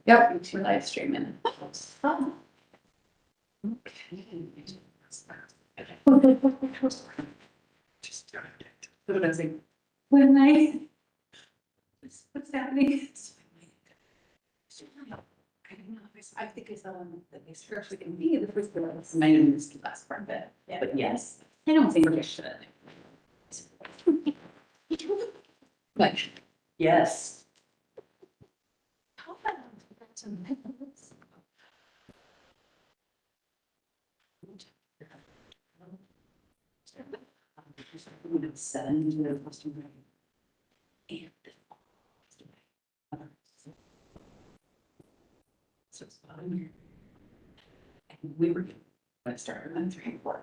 Yep, we're live streaming. When what's happening? I think I saw one that they first we can be the first one. My name is the last part of it, but yes, I don't think we should. Like, yes. Seven to the customer. And. So it's fun. And we were, let's start with 3 and 4.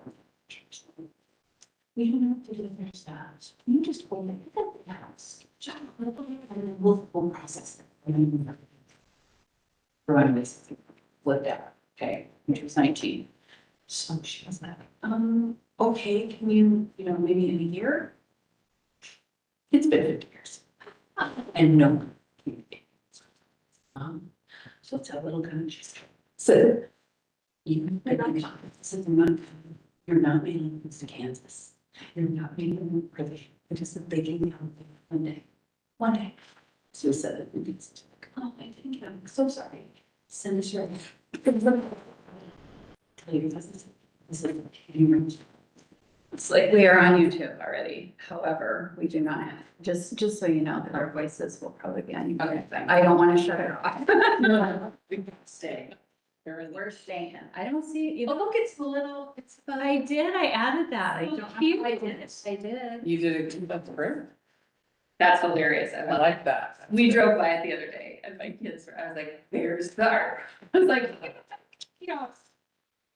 We don't have to do their stuff. You just hold it at the house. And then we'll process it. Run this flipped out, okay, which was 19. So she was like, okay, can you, maybe in a year? It's been 50 years. And no one communicated. So it's a little country. So even you're not mailing this to Kansas. You're not mailing them privy. It is a big one day. One day. So we said it needs to, oh, I think I'm so sorry. Send us your. It's like we are on YouTube already. However, we do not have, just so you know, that our voices will probably be on YouTube. Okay. I don't want to shut it off. No, we can stay. We're staying. I don't see. Oh, look, it's the little. It's. I did. I added that. I don't know if I did. I did. You did it, that's great. That's hilarious. I like that. We drove by it the other day, and my kids were. I was like, "There's the art." I was like,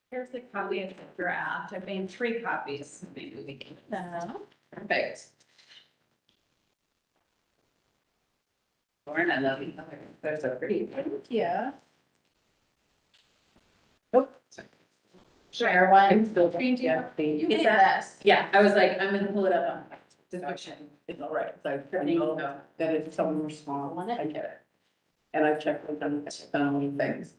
here's the copy of the draft. I made 3 copies. Maybe we can. Perfect. Lauren, I love you. They're so pretty. Yeah. Nope. Share one. Yeah. You get this. Yeah, I was like, I'm gonna pull it up on. Description. It's all right, so I know that it's someone responds, I get it. And I've checked with them, done many things,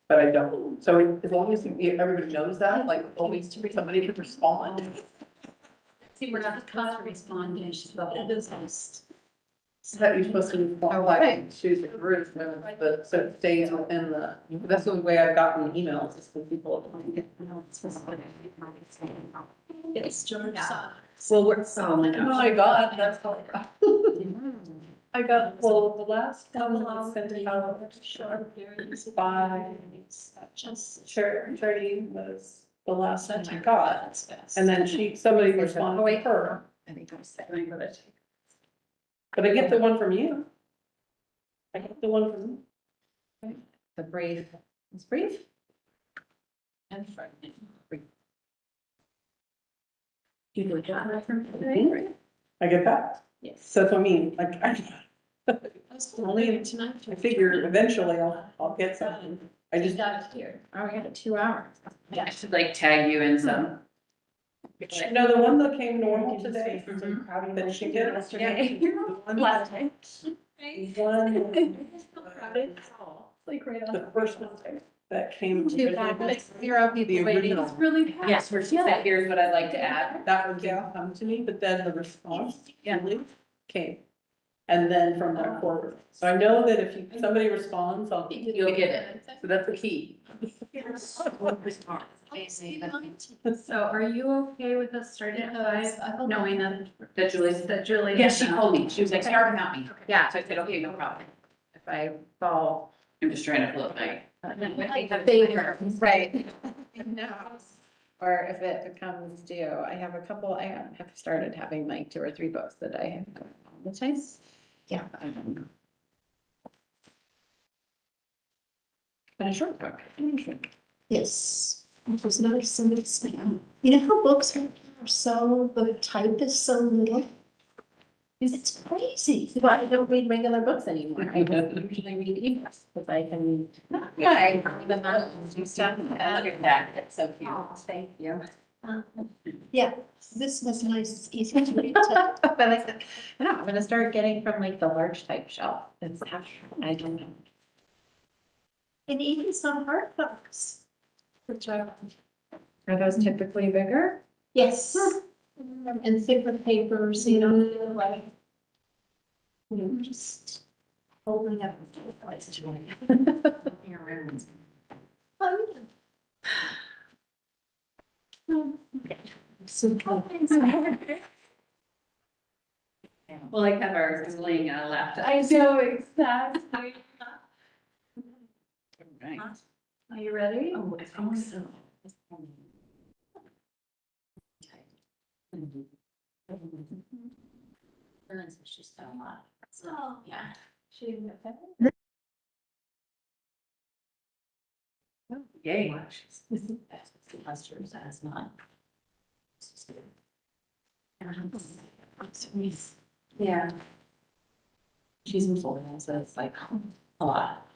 but I don't, so as long as everybody knows that, like, always somebody could respond. See, we're not supposed to respond to the business. So that you're supposed to respond, like, choose the group, but so it stays within the, that's the only way I've gotten emails, is when people. It's George. Well, we're, Oh my God, that's all. I got, well, the last couple I sent out, by, Charity was the last one I got. And then somebody responded to her, I think I'm saying it. but I get the one from you. I get the one from you. The brief, it's brief. And frightening. You do that from today? I get that. Yes. So that's what I mean, like, only, I figure eventually I'll get something. I just. got it here. Oh, we got it 2 hours. Yeah, I should like tag you in some. No, the one that came normal today, that she did yesterday. Last time. Like right on. The first one that came. 0 people The waiting. original. It's really fast. Yes, where she said, here's what I'd like to add. That one didn't come to me, but then the response Yeah. came. And then from that forward, so I know that if somebody responds, I'll. You'll get it. So that's the key. So are you okay with us starting at 5? Knowing that Julie. Yeah, she told me. She was like, start without me. Yeah. So I said, okay, no problem. If I fall. I'm just trying to float my. Favor, right. No. Or if it becomes due, I have a couple, I have started having like 2 or 3 books that I have going all the time. Yeah. I don't know. But a short book. Yes, it was nice and it's, you know how books are so, the type is so little? It's crazy. Well, I don't read regular books anymore. I don't usually read ebooks because I can. Yeah, I even do stuff. Look at that. That's so cute. Thank you. Yeah, this was nice, it's easy to read. To- But I said, no, I'm gonna start getting from like the large type shelf. It's, I don't know. And even some hard books. Which are, Are those typically bigger? yes. And thicker papers, you don't feel like. You're just holding up. Well, like have ours laying on a laptop. I know, exactly. Right. Are you ready? Oh, I think so. She's done a lot. So, yeah. She. Yay. Clusters as not. Yeah. She's in Florida, so it's like a lot.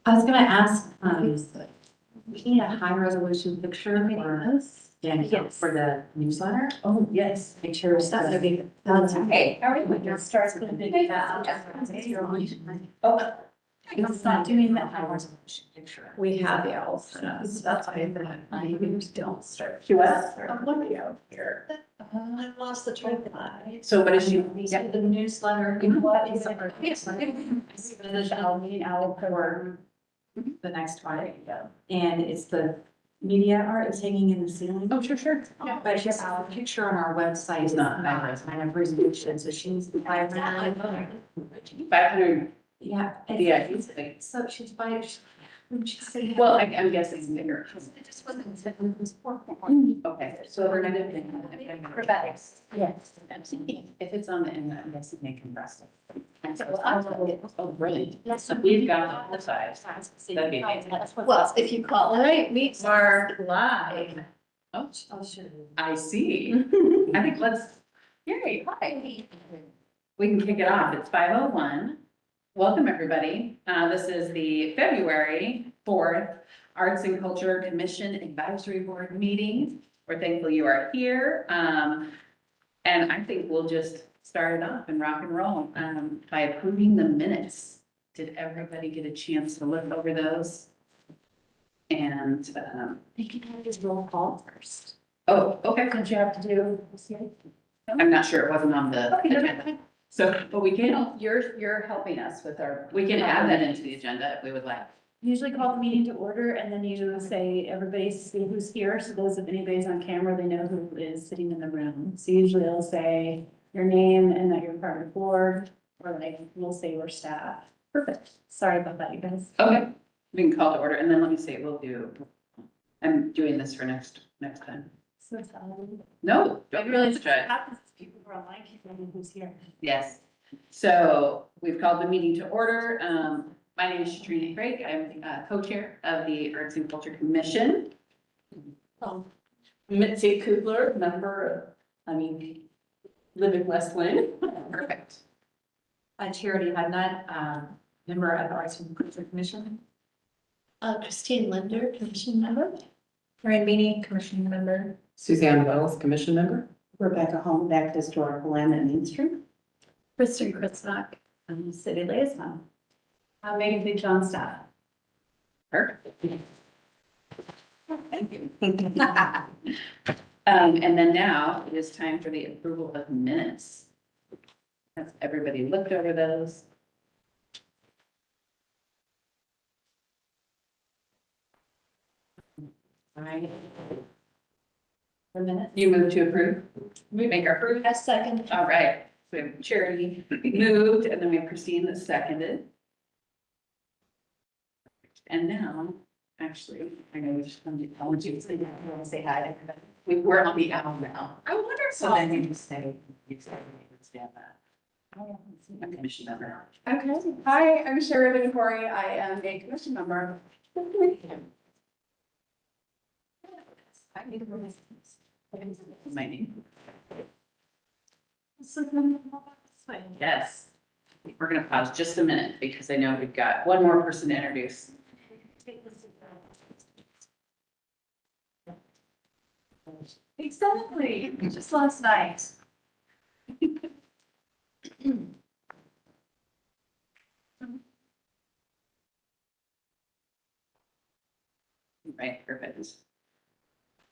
I was gonna ask, we need a high resolution picture for Yes. for the newsletter. Oh, yes. Make sure it's That's not. okay. That's okay. All right, we can start start with with the. Oh, It's not doing that high resolution picture. We have the all set up, so that's why I don't start. she was? I'm looking out here. I lost the train of thought. So what is she? So the newsletter, what is our newsletter? I'll meet out for the next one. And it's the media art is hanging in the ceiling. Oh, sure. But it's just a picture on our website is not kind of resolution, so she's. 500, Yeah. yeah, it's big. So she's by. She's saying. Well, I'm guessing bigger. It just wasn't, it was poor. Okay, so we're gonna. Acrobatics. Yes. If it's on the internet, I'm guessing they can rest it. Well, Oh, brilliant. So we've got the full size. That'd be amazing. Well, if you call All it. right, we are live. Oh, Oh, sure. I see. I think let's, yay, hi. We can kick it off. It's 5:01. Welcome, everybody. This is the February 4th Arts and Culture Commission Advisory Board meeting. We're thankful you are here. And I think we'll just start it off and rock and roll by approving the minutes. Did everybody get a chance to look over those? And, They can have his roll call first. oh, okay. Don't you have to do? I'm not sure, it wasn't on the Okay, never agenda. mind. So, but we can, You're helping us with our. we can add that into the agenda if we would like. Usually call the meeting to order and then you say, everybody see who's here. So those, if anybody's on camera, they know who is sitting in the room. So usually I'll say your name and that you're part of the board, or like, we'll say we're staff. Perfect. Sorry about that, you guys. Okay, we can call to order, and then let me see, we'll do, I'm doing this for next time. So, No, I don't realize really what try. happens is people who are online, people know who's here. Yes. So we've called the meeting to order. My name is Shatrina Craig. I'm co-chair of the Arts and Culture Commission. Mitzi Kugler, live in West Lynn. Perfect. Charity Hadnot, member of the Arts and Culture Commission. Christine Linder, commission member. Corinne Beanie, commission member. Suzanne Wells, commission member. Rebecca Holmbeck, historical land and Main Street. Kristen Kritznock, City liaison. Megan Big John staff. perfect. Thank you. And then now it is time for the approval of minutes. Has everybody looked over those? All right. For minutes. You move to approve? We make our approve? A second. All right, so we have Charity moved, and then we have Christine that seconded. And now, actually, I know we just wanted to, I want you to say hi to everybody. We're on the owl now. I wonder if. So then you just say, Stand that. I'm commission member. Okay, hi, I'm Sheridan Corey. I am a commission member. My name. Yes. We're gonna pause just a minute because I know we've got one more person to introduce. Exactly, just last night. right, perfect.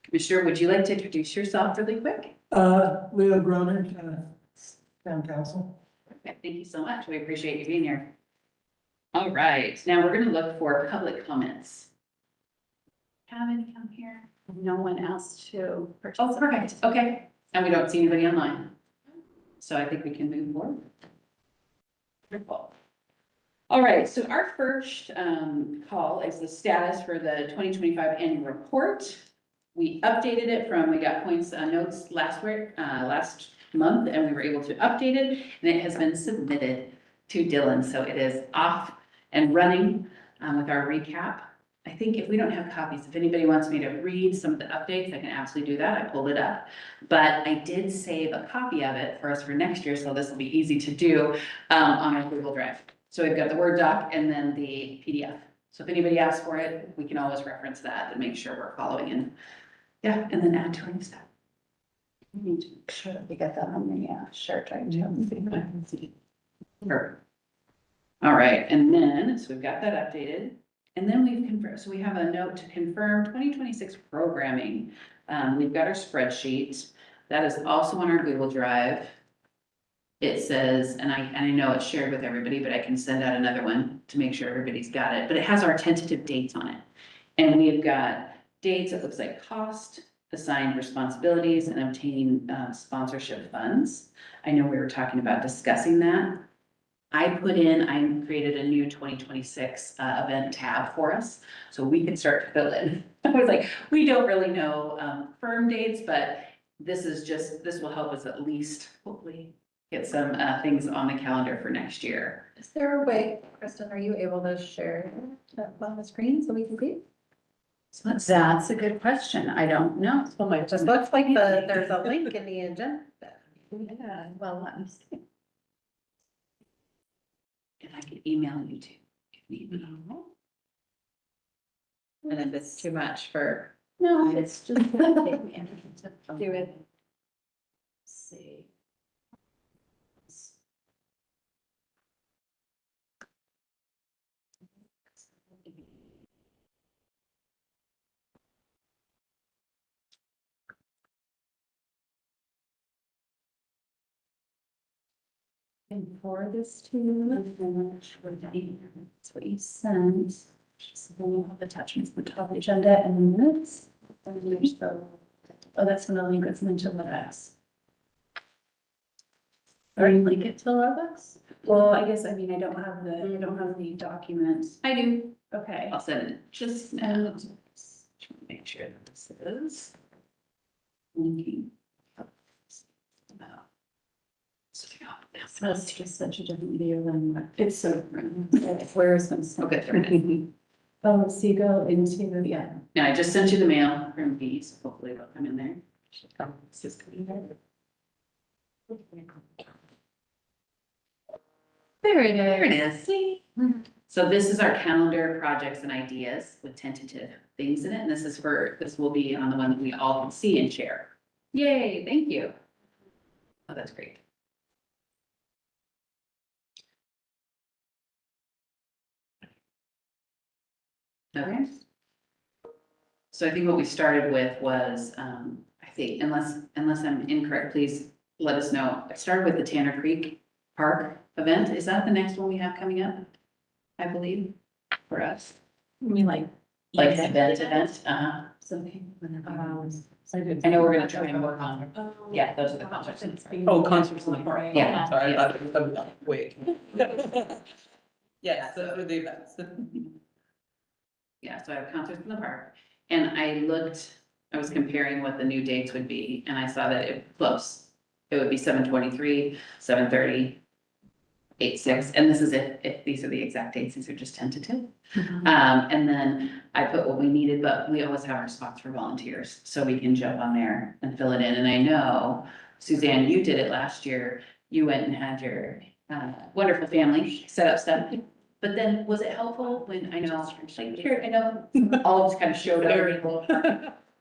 Commissioner, would you like to introduce yourself really quick? Leo Groner, town council. Okay, thank you so much. We appreciate you being here. All right, now we're gonna look for public comments. Have any come here? No one else to. Oh, perfect, okay. And we don't see anybody online. So I think we can move forward. Wonderful. All right, so our first call is the status for the 2025 annual report. We updated it from, we got points, notes last month, and we were able to update it, and it has been submitted to Dylan, so it is off and running with our recap. I think if we don't have copies, if anybody wants me to read some of the updates, I can absolutely do that. I pulled it up. But I did save a copy of it for us for next year, so this will be easy to do on our Google Drive. So we've got the Word doc and then the PDF. So if anybody asks for it, we can always reference that and make sure we're following in. Yeah, and then add to our stuff. We need to make sure that we get that on the share drive too. Perfect. All right, and then, so we've got that updated. And then we've confirmed, so we have a note to confirm 2026 programming. We've got our spreadsheet. That is also on our Google Drive. It says, and I know it's shared with everybody, but I can send out another one to make sure everybody's got it, but it has our tentative dates on it. And we've got dates, it looks like cost, assigned responsibilities, and obtaining sponsorship funds. I know we were talking about discussing that. I created a new 2026 event tab for us, so we can start to fill in. I was like, we don't really know firm dates, but this will help us at least hopefully get some things on the calendar for next year. Is there a way, Kristen, are you able to share that on the screen so we can see? So let's, That's a good question. I don't know. Oh my, Just looks like there's a link in the agenda. Yeah, well, let me see. if I could email you too. if need be. And if it's too much for, No, it's just. Do it. See. And for this too, that's what you sent. So then we'll have attachments at the top of the agenda and the minutes. And there's the, oh, that's when the link is meant to WebEx. Or you link it to WebEx? Well, I guess, I mean, I don't have the documents. I do. Okay. I'll send it just now. Just make sure that this is linking. That's just such a different view than, it's so different. Where is this? Okay, there it is. Oh, so you go into, yeah. Yeah, I just sent you the mail from B, so hopefully it'll come in there. It's just coming there. There it There it is. is. See? So this is our calendar projects and ideas with tentative things in it, and this will be on the one that we all can see and share. Yay, thank you. Oh, that's great. Okay. So I think what we started with was, I think, unless I'm incorrect, please let us know. I started with the Tanner Creek Park event. Is that the next one we have coming up? I believe, for us, I mean, like. event, Something. I know we're gonna try and work on, yeah, those are the concerts. Oh, concerts in the park. Yeah. Sorry, I thought it was, wait. Yes, those are the events. Yeah, so I have concerts in the park, and I was comparing what the new dates would be, and I saw that it close. It would be 7/23, 7/30, 8/6, and this is if these are the exact dates, these are just tentative. And then I put what we needed, but we always have our spots for volunteers, so we can jump on there and fill it in, and I know, Suzanne, you did it last year, you went and had your wonderful family set up stuff. But then, was it helpful when, I know, like, here, I know, all just kind of showed up.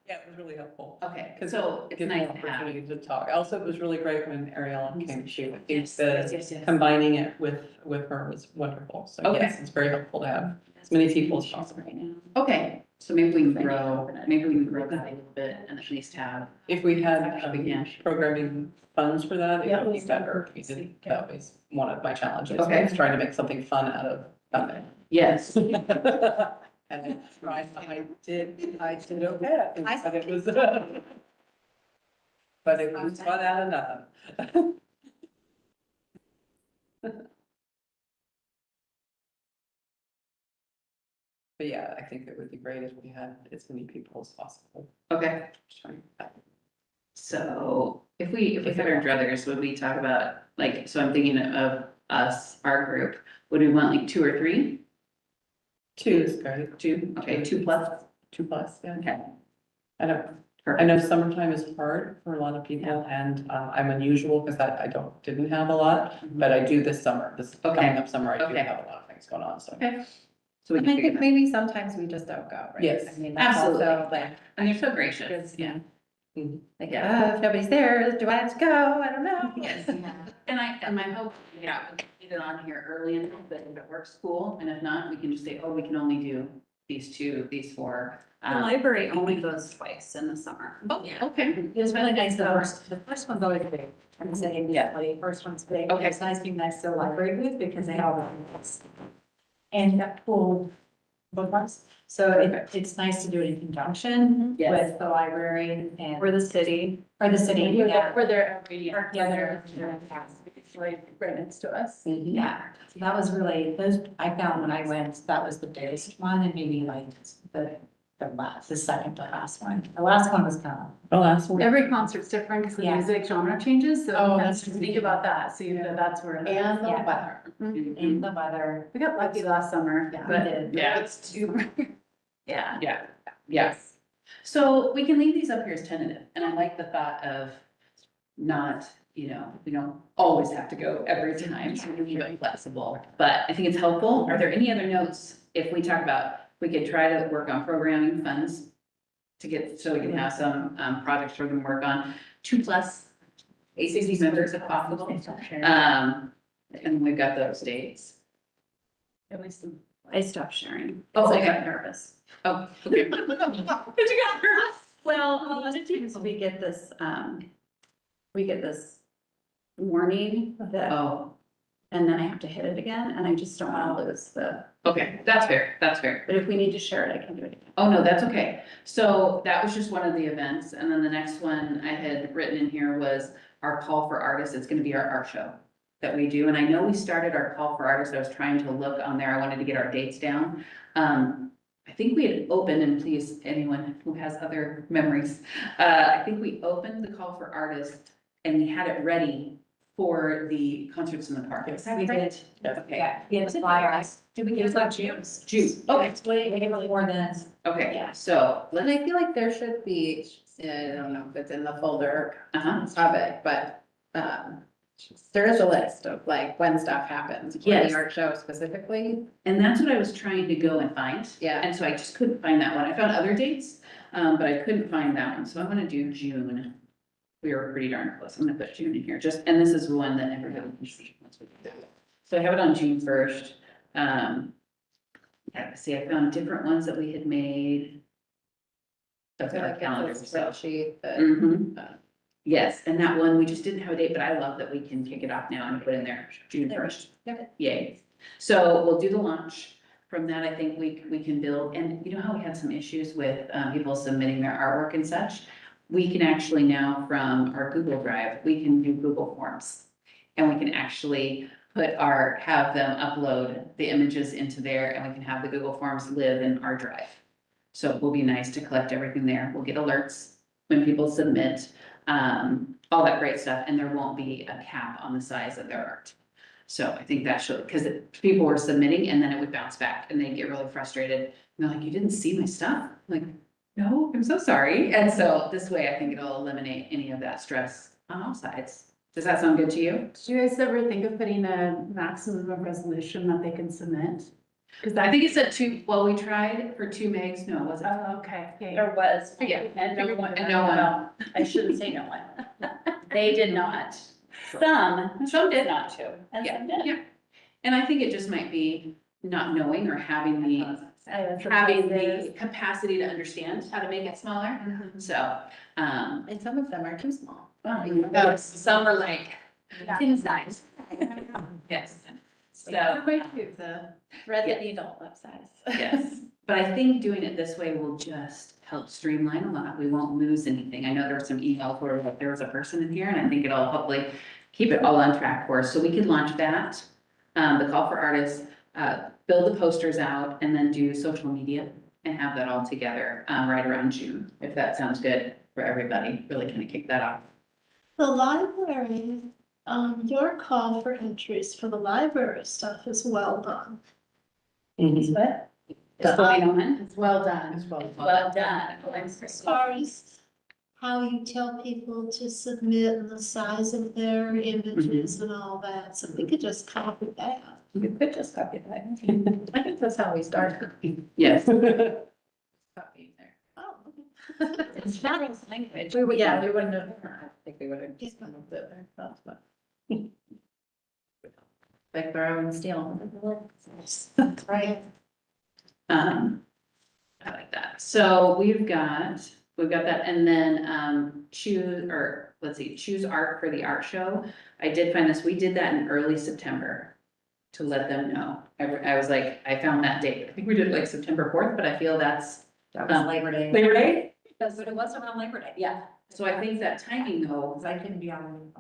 Yeah, it was really helpful. Okay, Because so it's Give nice me to have. opportunity to talk. Also, it was really great when Ariel came to you. Yes, The yes, yes. combining it with her was wonderful. So Okay. yes, it's very helpful to have as many people as possible. Right now. Okay, So maybe we can grow that a little bit and at least have, If we had Yeah. programming funds for that, it Yeah. would be better. That was one of my challenges, Okay. was trying to make something fun out of nothing. yes. And I tried, I did okay, but it was, but it was fun out of nothing. But yeah, I think it would be great if we had as many people as possible. Okay, Just trying- so if we had our druthers, would we talk about, like, so I'm thinking of us, our group, would we want like 2 or 3? Two is great, 2, okay, 2 plus, 2+, yeah. okay. I know, I Perfect. know summertime is hard for a lot of people and I'm unusual because I didn't have a lot, but I do this summer, this Okay. coming up summer, I do Okay. have a lot of things going on, so. Okay. So we And can I figure think that, maybe sometimes we just don't go, right? Yes. I mean, that's also Absolutely. like, and you're so gracious, Because- yeah. like, if nobody's there, do I have to go? I don't know. Yes. And my hope, yeah, we can get it on here early enough that if it works, cool, and if not, we can just say, oh, we can only do these 2, these 4. The library only goes twice in the summer. Oh, yeah, okay. It was really nice, the first one's always big. I'm saying, yeah, the first one's big. Okay. It's nice being next to the library booth because they have all the. And that cool bookmarks, so it's nice to do it in conjunction Yes. with the library and. Or the city. Or the city, yeah. Where they're already. Or, yeah, they're It's like right next to us. Yeah, so that was really, those, I found when I went, that was the biggest one and maybe like the second to last one. The last one was kind of. The last one. Every concert's different because the Yeah. music genre changes, so Oh, you have that's to think about that, so you know that's where. And the Yeah. weather. Mhm. In the weather. We got lucky last summer, Yeah, we but did. Yeah. it's too. Yeah. Yeah, yes. So we can leave these up here as tentative, and I like the thought of not, we don't always have to go every time, so we can leave it flexible. But I think it's helpful. Are there any other notes if we talk about, we could try to work on programming funds to get, so we can have some projects for them to work on, 2 plus ACC members if possible. And we've got those dates. At least I stopped sharing. Oh, I okay. got nervous. Oh, okay. Did you got her? Well, a lot of times we get this warning that, Oh, and then I have to hit it again, and I just don't want to lose the, okay, that's fair, that's fair. but if we need to share it, I can do it again. Oh, no, that's okay. So that was just one of the events, and then the next one I had written in here was our call for artists. It's gonna be our art show that we do, and I know we started our call for artists. I was trying to look on there. I wanted to get our dates down. I think we had opened, and please, anyone who has other memories, I think we opened the call for artists and we had it ready for the concerts in the park. Is that We correct? did. Okay. Yeah, we had the flyers. Did we It get was that like June? June, okay, We gave it more than. okay, Yeah. so And let's, I feel like there should be, I don't know if it's in the folder uh-huh, of it, but, there is a list of like when stuff happens for Yes. the art show specifically. and that's what I was trying to go and find. Yeah. And so I just couldn't find that one. I found other dates, but I couldn't find that one. So I'm gonna do June. We were pretty darn close. I'm gonna put June in here, and this is one that everybody can see. once we do it. So I have it on June 1st. Yeah, see, I found different ones that we had made. That's So our like calendar, it's a so. spreadsheet that. Mhm. uh, Yes, and that one, we just didn't have a date, but I love that we can kick it off now and put in there June 1st. Yep. Yay. So we'll do the launch. From that, I think we can build, and you know how we had some issues with people submitting their artwork and such? We can actually now, from our Google Drive, we can do Google Forms. And we can actually have them upload the images into there, and we can have the Google Forms live in our drive. So it will be nice to collect everything there. We'll get alerts when people submit, all that great stuff, and there won't be a cap on the size of their art. So I think that should, because people were submitting and then it would bounce back and they'd get really frustrated. And they're like, you didn't see my stuff? I'm like, no, I'm so sorry. And so this way I think it'll eliminate any of that stress on all sides. Does that sound good to you? Do you guys ever think of putting a maximum of resolution that they can submit? Because I think it said 2, well, we tried for 2 megs. No, was it? Oh, okay, yeah, yeah. There was. Yeah. And no one. And no one. Well, I shouldn't say no one. They did not. Some did not too. And Yeah, some did. yeah. And I think it just might be not knowing or having having the capacity to understand how to make it smaller. So, And some of them are too small. some are like, Seems nice. yes. So, The thread the Yes. needle of size. yes, but I think doing it this way will just help streamline a lot. We won't lose anything. I know there were some emails where there was a person in here, and I think it'll hopefully keep it all on track for us. So we could launch that, the call for artists, build the posters out, and then do social media and have that all together, right around June, if that sounds good for everybody. Really kind of kick that off. The library, your call for entries for the library stuff is well done. But It's going on. It's well done. As well. Well done. As far as how you tell people to submit and the size of their images and all that, so we could just copy that. You could just copy that. I think that's how we started. Yes. Copying there. Oh, It's not language. We would, yeah, we wouldn't have, I think we would have just come up with it ourselves, but. Like borrow and steal. right. I like that. So we've got that, and then, choose art for the art show. I did find this, we did that in early September to let them know. I was like, I found that date. I think we did like September 4th, but I feel that's That was Labor Day. Labor Day. That's what it was around Labor Day, yeah. So I think that timing though, Cause I couldn't be on.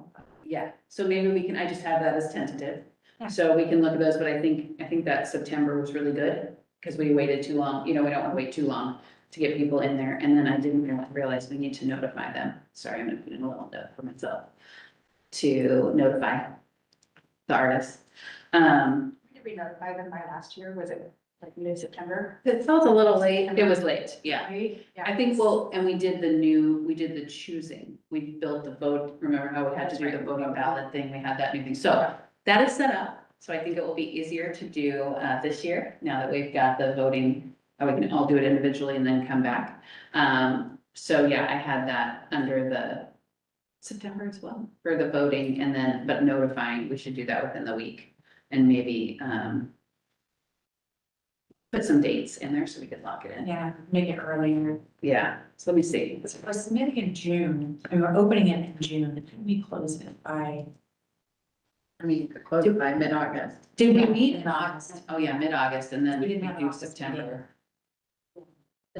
yeah, so maybe we can, I just have that as tentative. Yeah. So we can look at those, but I think that September was really good, because we waited too long, we don't wanna wait too long to get people in there, and then I didn't realize we need to notify them. Sorry, I'm gonna put in a little note for myself to notify the artists. did we notify them by last year? Was it like mid-September? It felt a little late. It was late, yeah. Right? Yeah. I think, and we did the choosing, we built the vote, remember how we had to do the voting ballot thing, we had that new thing, so that is set up. So I think it will be easier to do, this year, now that we've got the voting, we can all do it individually and then come back. So yeah, I had that under the September as well, for the voting, and then, but notifying, we should do that within the week, and maybe, put some dates in there so we could lock it in. Yeah, make it earlier. Yeah, so let me see. If we're submitting in June, and we're opening it in June, we close it by. I mean, you could close it by mid-August. Did we meet in August? Oh, yeah, mid-August, and then We we didn't have do August September.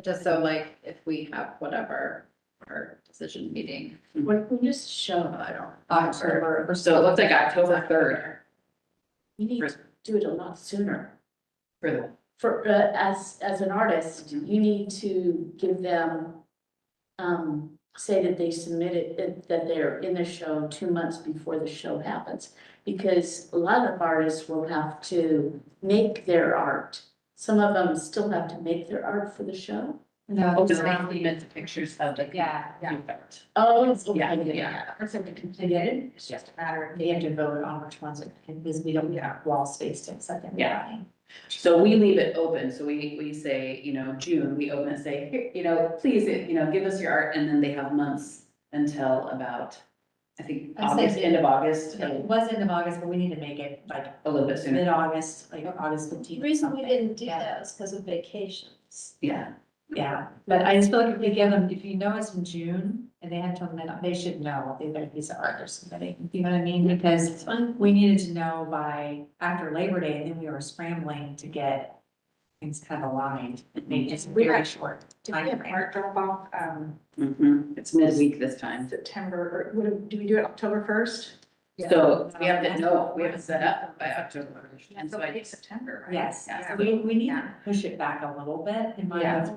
Just so like, if we have whatever, our decision meeting. When just show, I don't. October. So it looks like October 3rd you need to do it a lot sooner. for the, For, as an artist, you need to give them, say that they submitted, that they're in the show 2 months before the show happens. Because a lot of artists will have to make their art. Some of them still have to make their art for the show. No, just make the pictures of the. Yeah, yeah. Oh, Yeah, yeah. Or something completed, it's just a matter of, they have to vote on which ones, because we don't have wall space to accept them. Yeah. So we leave it open, so we say, June, we open and say, here, please, give us your art, and then they have months until about, I think, I'd say August, end of August, It was end of August, but we need to make it like a little bit sooner. mid-August, like August The 15th. reason we something. didn't do Yeah. that is because of vacations. Yeah, Yeah, but I just feel like if we give them, if you know it's in June and they have till mid, they should know if they're piece of art they're submitting, you know what I mean? Because we needed to know by after Labor Day, and then we were scrambling to get things kind of aligned. Maybe just very short Did we have timeframe. art drop off, it's midweek this time. September, or do we do it October 1st? So we have to set up by October, and so I think September, right? Yes, Yeah. so we need to push it back a little bit, in my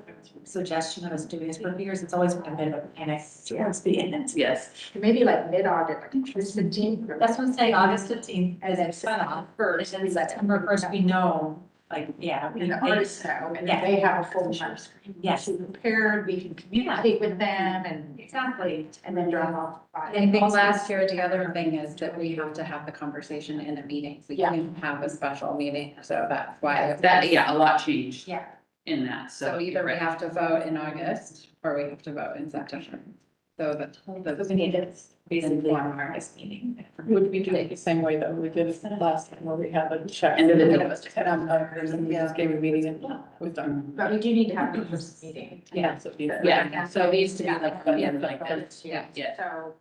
suggestion of us doing this for years, it's always been a bit of a panic towards the end. Yes, Maybe like mid-August, like August 15th. That's what I'm saying, August 15th, as a cutoff, First, and then September 1st, we know, like, yeah. we And the they- artists know, and Yeah. then they have a full month. Yes. Be prepared, we can communicate with them and. Exactly. And then drop off. by- I think last year, the other thing is that we have to have the conversation in a meeting. We Yeah. can't have a special meeting, so that's why. a lot changed Yeah. in that, so. So either we have to vote in August or we have to vote in September. So that. So we need to basically on our next meeting. Would we do it the same way that we did it last time where we had the check? Individual. And then we just gave a meeting and it was done. But we do need to have a first meeting. Yeah. So, Yeah, so it needs to be like, Yeah. like that. Yeah. Yeah, So.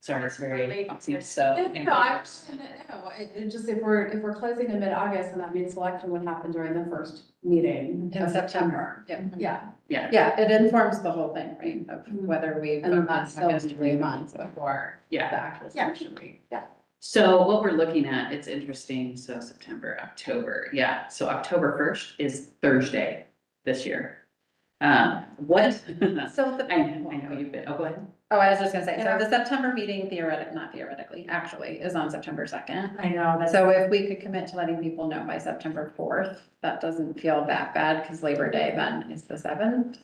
sorry, it's very, so. No, I was gonna know, it just, if we're closing in mid-August, and that means selection would happen during the first meeting In of September. Yeah. Yeah, it informs the whole thing, right, of whether we. And then that's still 3 months before Yeah. the actual selection week. Yeah. So what we're looking at, it's interesting, so September, October, yeah, so October 1st is Thursday this year. What? So the. I know you've been, oh, go ahead. Oh, I was just gonna say, so the September meeting not theoretically, actually, is on September 2nd. I know, that's. So if we could commit to letting people know by September 4th, that doesn't feel that bad, because Labor Day then is the 7th,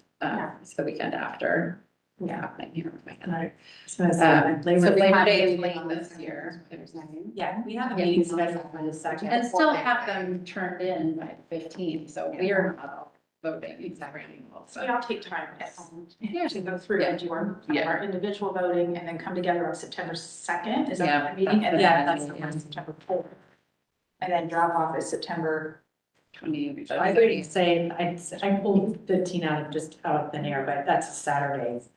it's the weekend after. Yeah. Happening here. So Labor Day is late this year. Yeah, we have a meeting scheduled for the second. And still have them turned in by the 15th, so we are not all voting exactly. So we all take time to go through and do our individual voting and then come together on September 2nd is Yeah, our meeting. And yeah, then that's that's the one September 4th. And then drop off is September. 20. I would say, I pulled 15 out of thin air, but that's Saturdays.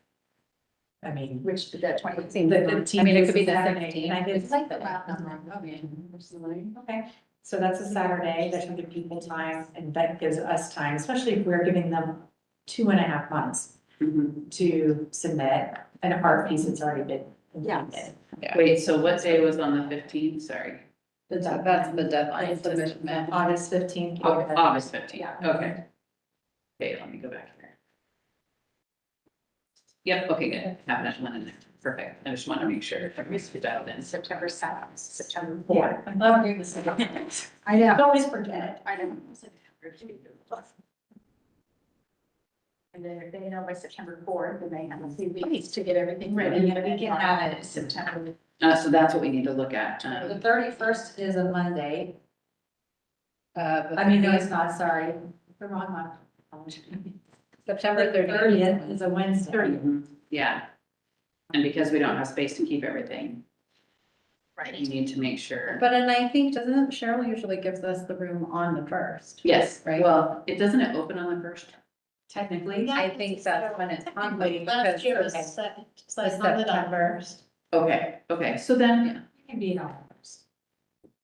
I mean, Which, the 20th. the 15th. I mean, it could be the Saturday, 16th. and I did- It's like the round number of voting. Okay, so that's a Saturday, that should give people time, and that gives us time, especially if we're giving them 2.5 months Mhm. to submit an art piece that's already been. Yes. completed. Wait, so what day was on the 15th? Sorry. That's the deadline. to submit. August 15th. August 15th, Yeah. okay. Okay, let me go back here. Yep, okay, good. Have that one in there. Perfect. I just want to make sure everybody's dialed in. September 7th, September 4th. Yeah, I love doing this. I know. Always forget. I know. And then if they know by September 4th, then they have a few weeks to get everything ready. And we can have it September. So that's what we need to look at. The 31st is a Monday. The I mean, no, it's not, sorry. The wrong month. September The 30th. 30th is a Wednesday. Mhm. Yeah. And because we don't have space to keep everything, you need to make sure. But and I think, doesn't Cheryl usually gives us the room on the 1st? Yes, Right. well, it doesn't it open on the 1st? Technically. I think that's when it's conflict because Last year was okay, second, it's so I hung it on September. first. Okay, so then, It can be on first.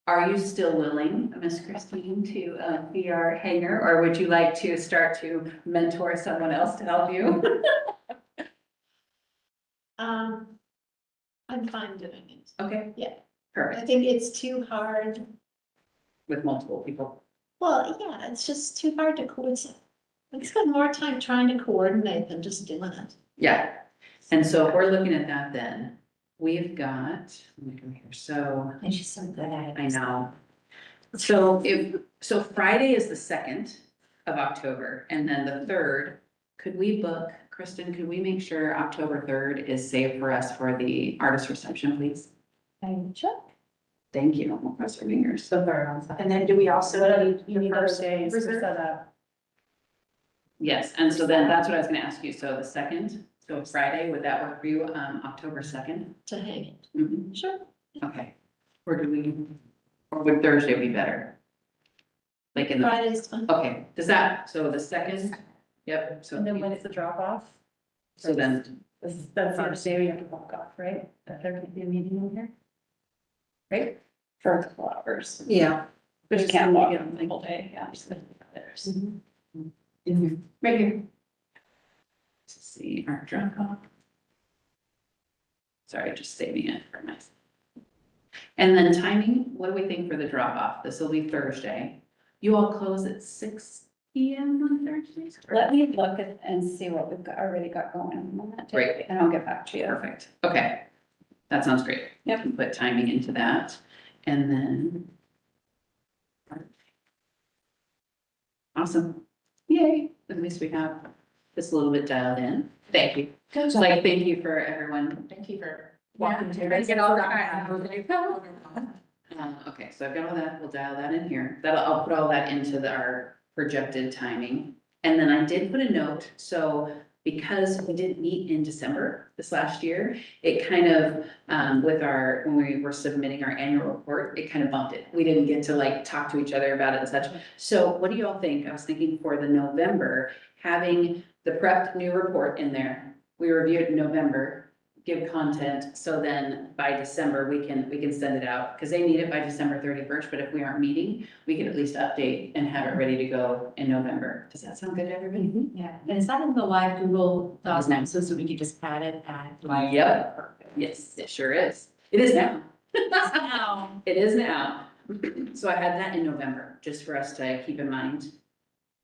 are you still willing, Miss Christine, to be our hanger, or would you like to start to mentor someone else to help you? I'm fine doing it. Okay. Yeah. Perfect, I think it's too hard. with multiple people. Well, yeah, it's just too hard to coordinate. We spend more time trying to coordinate than just doing it. Yeah, and so if we're looking at that then, we've got, let me go here, so. And she's so good at it. I know. So Friday is the 2nd of October, and then the 3rd, could we book, Kristen, could we make sure October 3rd is saved for us for the artist reception, please? Thank you, we'll cross our fingers. And then do we also need your first day reserved? set up? Yes, and so then that's what I was gonna ask you, so the 2nd, so Friday, would that work for you, October 2nd? To hang it. Mhm. Sure. Okay, or do we, or would Thursday be better? Like in the, Friday's fine. okay, does that, so the 2nd, yep, so. And then when is the drop off? So then, That's the first day we have to walk off, right? That there could be a meeting in here? Right? For a couple hours. Yeah. But We you can't can't walk walk on the whole day, yeah. right here. Let's see, our drop off. Sorry, just saving it for myself. And then timing, what do we think for the drop off? This will be Thursday. You all close at 6 PM on Thursdays? Let me look at and see what we've already got going on that day, Great. and I'll get back to you. Perfect, okay. That sounds great. Yep. We can put timing into that, and then. Awesome, yay, at least we have this a little bit dialed in. Thank you. Good Like, thank you for everyone. Thank you for Walking walking through through. it. Get all that. Okay, so I've got all that, we'll dial that in here. I'll put all that into our projected timing. And then I did put a note, so because we didn't meet in December this last year, it kind of, when we were submitting our annual report, it kind of bumped it. We didn't get to like talk to each other about it and such. So what do you all think? I was thinking for the November, having the prepped new report in there. We review it in November, give content, so then by December, we can send it out. Because they need it by December 31st, but if we aren't meeting, we can at least update and have it ready to go in November. Does that sound good to everybody? Yeah, and is that in the live Google Docs now, so we could just add it at live? Yep. Yes, it sure is. It is now. Now. It is now. So I had that in November, just for us to keep in mind.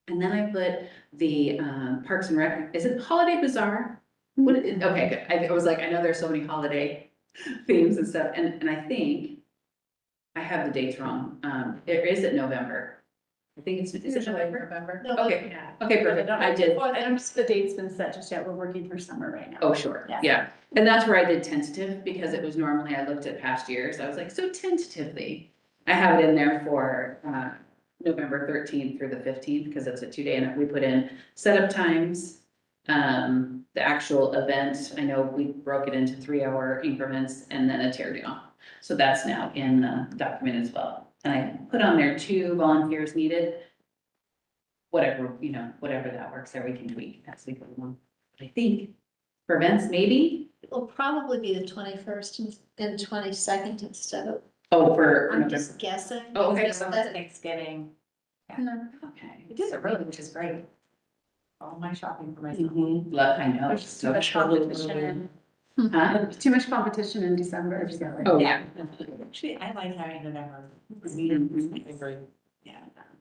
And then I put the Parks and Rec, is it Holiday Bazaar? What, okay, good. I was like, I know there's so many holiday themes and stuff, and I think I have the dates wrong. It is in November. I think is it November? Okay, Yeah. okay, perfect. I did. Well, and the date's been set just yet. We're working through summer right now. Oh, sure, Yeah. yeah. And that's where I did tentative, because it was normally I looked at past years. I was like, so tentatively. I have it in there for November 13th through the 15th, because it's a 2-day, and we put in setup times. The actual event, I know we broke it into 3-hour increments and then a tear down. So that's now in the document as well. And I put on there 2 volunteers needed. Whatever, whatever that works there, we can tweak as we go along. I think for events, maybe, It'll probably be the 21st and 22nd instead of, for I'm November. just guessing. Oh, okay. Because That's that- Thanksgiving. Okay. It did it really, which is great. All my shopping for myself. Love, I know. There's too much competition. Huh? There's too much competition in December. So. Oh, yeah. Actually, I like having November. Mhm. Yeah.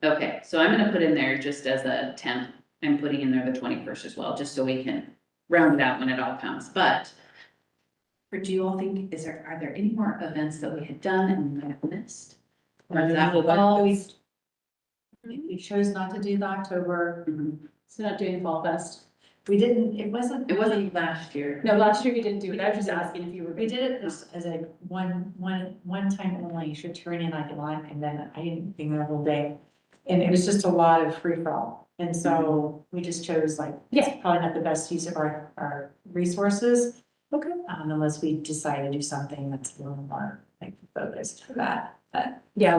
Okay, so I'm gonna put in there just as a temp, I'm putting in there the 21st as well, just so we can round it out when it all comes, but. Or do you all think, are there any more events that we had done and we might have missed? Or is that Well, we chose not to do the October. Mhm. So not doing Fall Fest. We didn't, it wasn't. It wasn't last year. No, last year we didn't do it. I was just asking if you were. We did it as a one time only, you should turn in like one, and then I didn't think the whole day. And it was just a lot of free for all, and so we just chose like, it's probably not the best use of our resources. Okay. Unless we decide to do something that's a little more like focused for that, but. Yeah,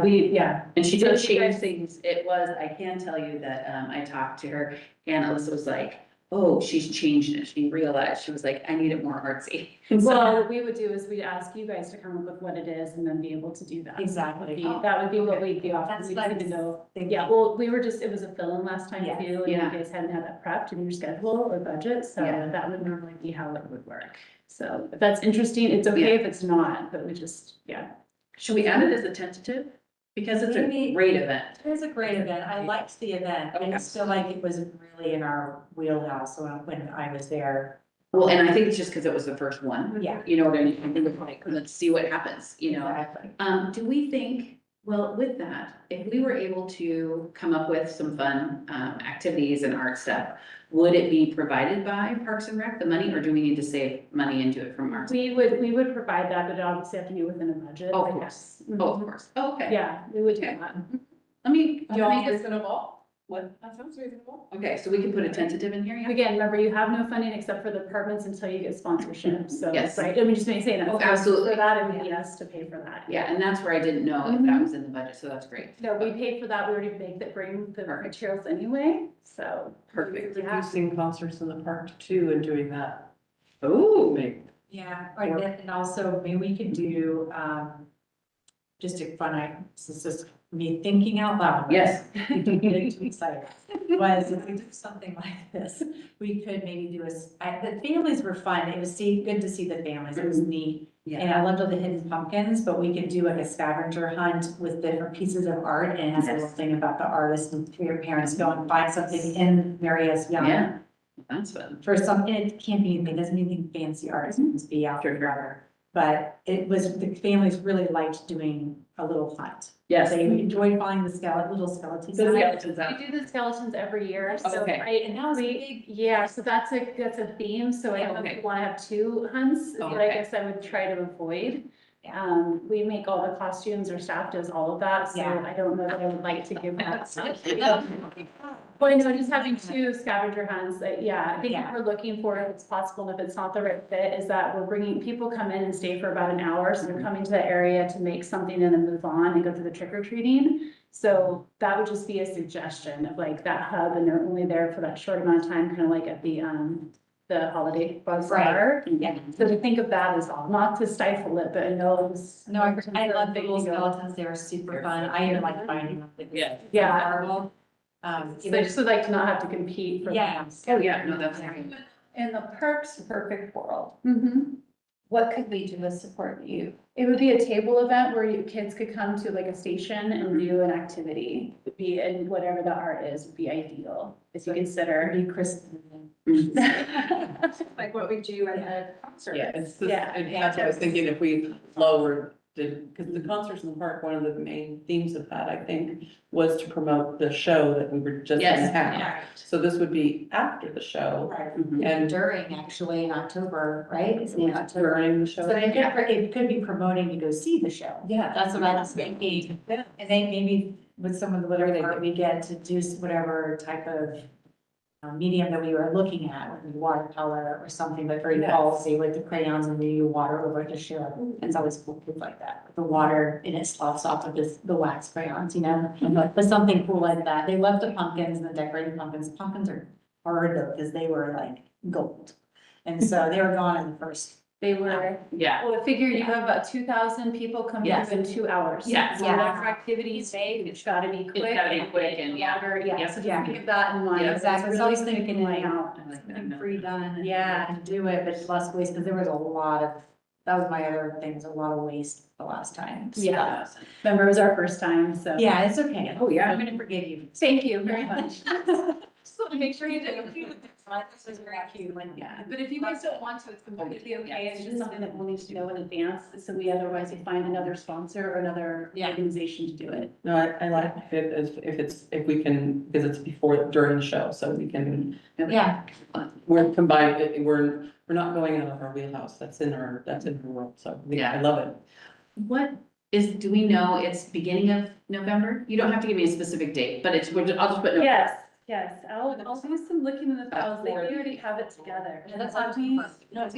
And she So did you change guys- things, I can tell you that, I talked to her, and Alyssa was like, oh, she's changed it, she realized, she was like, I need it more artsy. And so- well, what we would do is we'd ask you guys to come up with what it is and then be able to do that. Exactly. That would be what we'd be offering. That's We what I didn't was know. thinking. Yeah, well, it was a fill-in last time Yeah. too, and you Yeah. guys hadn't had that prepped in your schedule or budget, so Yeah. that would normally be how it would work. So if that's interesting, it's okay if it's not, but we just, yeah. Should we add it as a tentative? Because it's a Maybe- great event. It was a great event. I liked the event. I Okay. just feel like it wasn't really in our wheelhouse when I was there. Well, and I think it's just because it was the first one. Yeah. You know what I mean? It was like, let's see what happens, Exactly. Do we think, well, with that, if we were able to come up with some fun, activities and art stuff, would it be provided by Parks and Rec, the money, or do we need to save money into it from ours? We would provide that, but it obviously have to be within a budget. Oh, I of guess. Oh, of course. Oh, okay. Yeah, we would do Okay. that. Let me, Do y'all make think it, it's reasonable? What? That sounds reasonable. okay, so we can put a tentative in here, yeah? Again, remember, you have no funding except for the departments until you get sponsorship, so, Yes. right, I mean, just saying that. Oh, So absolutely. For that, it would be us to pay for that. Yeah, and that's where I didn't know if that was in the budget, so that's great. No, we paid for that, we already bring the Perfect. materials anyway, so. Perfect. Yeah. Reducing concerts in the park too and doing that. Oh, Yeah, or then, and also maybe we could do, just a fun, this is just me thinking out loud. yes. Getting too excited, was if we do something like this, we could maybe do the families were fun, it was good to see the families, it was neat. Yeah. And I loved all the hidden pumpkins, but we could do like a scavenger hunt with different pieces of art, and it has a little thing about the artist, and your parents go and find something in Marius Young. Yeah, that's fun. For some, it can't be anything, doesn't mean fancy art, it can just be out there, whatever. But it was, the families really liked doing a little hunt. Yes. They enjoyed finding the little skeletons. The skeletons out. We do the skeletons every year, so, Okay. right, And that was a we, big. yeah, so that's a theme, so I don't know if Okay. you wanna have 2 hunts, is what I Okay. guess I would try to avoid. We make all the costumes, our staff does all of that, so Yeah. I don't know that I would like to give that. Well, I know, just having two scavenger hunts, that, yeah, I think what Yeah. we're looking for, if it's possible, and if it's not the right fit, is that we're bringing, people come in and stay for about an hour, so they're coming to the area to make something and then move on and go through the trick or treating. So that would just be a suggestion of like that hub, and they're only there for that short amount of time, kind of like at the holiday bazaar. Yeah. So to think of that as all, not to stifle it, but I know it was. No, I love the Big little to go. skeletons, they were super fun, I even like finding them. It was Yeah. Yeah. adorable. So I just would like to not have to compete for. Yeah. Oh, yeah, no, that's great. In the parks perfect world, Mhm. what could we do to support you? It would be a table event where you kids could come to like a station and do an activity. Would be, and whatever the art is, would be ideal, if you consider. Be Kristen. Like what we do at a concert. Yeah, it's, just- Yeah. and that's what I was thinking, if we lowered because the concerts in the park, one of the main themes of that, I think, was to promote the show that we were just gonna Yes, have. Right. So this would be after the show Right. Mhm. and During, actually, in October, right? It's in October. during the So show. it could be promoting to go see the show. Yeah. That's what I was thinking. Yeah. And then maybe with some of the whatever Where they part we get to do whatever type of medium that we were looking at, with watercolor or something, but very Yes. policy with the crayons and the water over to share. It's always cool, things like that. The water and it sloughs off of the wax crayons, you know? But something cool like that. They love the pumpkins and the decorated pumpkins. Pumpkins are hard though, because they were like gold. And so they were gone in the first. They were, Yeah, well, figure you have about 2,000 people come Yes. through in 2 hours. Yeah. So whatever activities made, it's gotta be quick. gotta be quick and, yeah. longer, Yeah, Yep. so Yeah. just keep that in mind. Yeah, exactly. It's So I was really thinking, laying yeah. out. I like that. Something pre-done and Yeah. and do it, but it's less waste, because there was a lot of, that was my other thing, was a lot of waste the last time. Yeah. Remember, it was our first time, so. Yeah, it's okay. Oh, yeah. I'm gonna forgive you. Thank you very much. Just want to make sure you did. This is very cute. Yeah, but if you guys don't want to, it's completely okay. It's just something that we'll need to know in advance, so we otherwise we find another sponsor or another Yeah. organization to do it. No, I like it if we can, because it's before, during the show, so we can, Yeah, we're combining, we're not going out of our wheelhouse, that's in our world, so Yeah. I love it. What do we know it's beginning of November? You don't have to give me a specific date, but I'll just put. Yes, I'll do some looking in the files, they already have it together. Yeah, that's That means- no, it's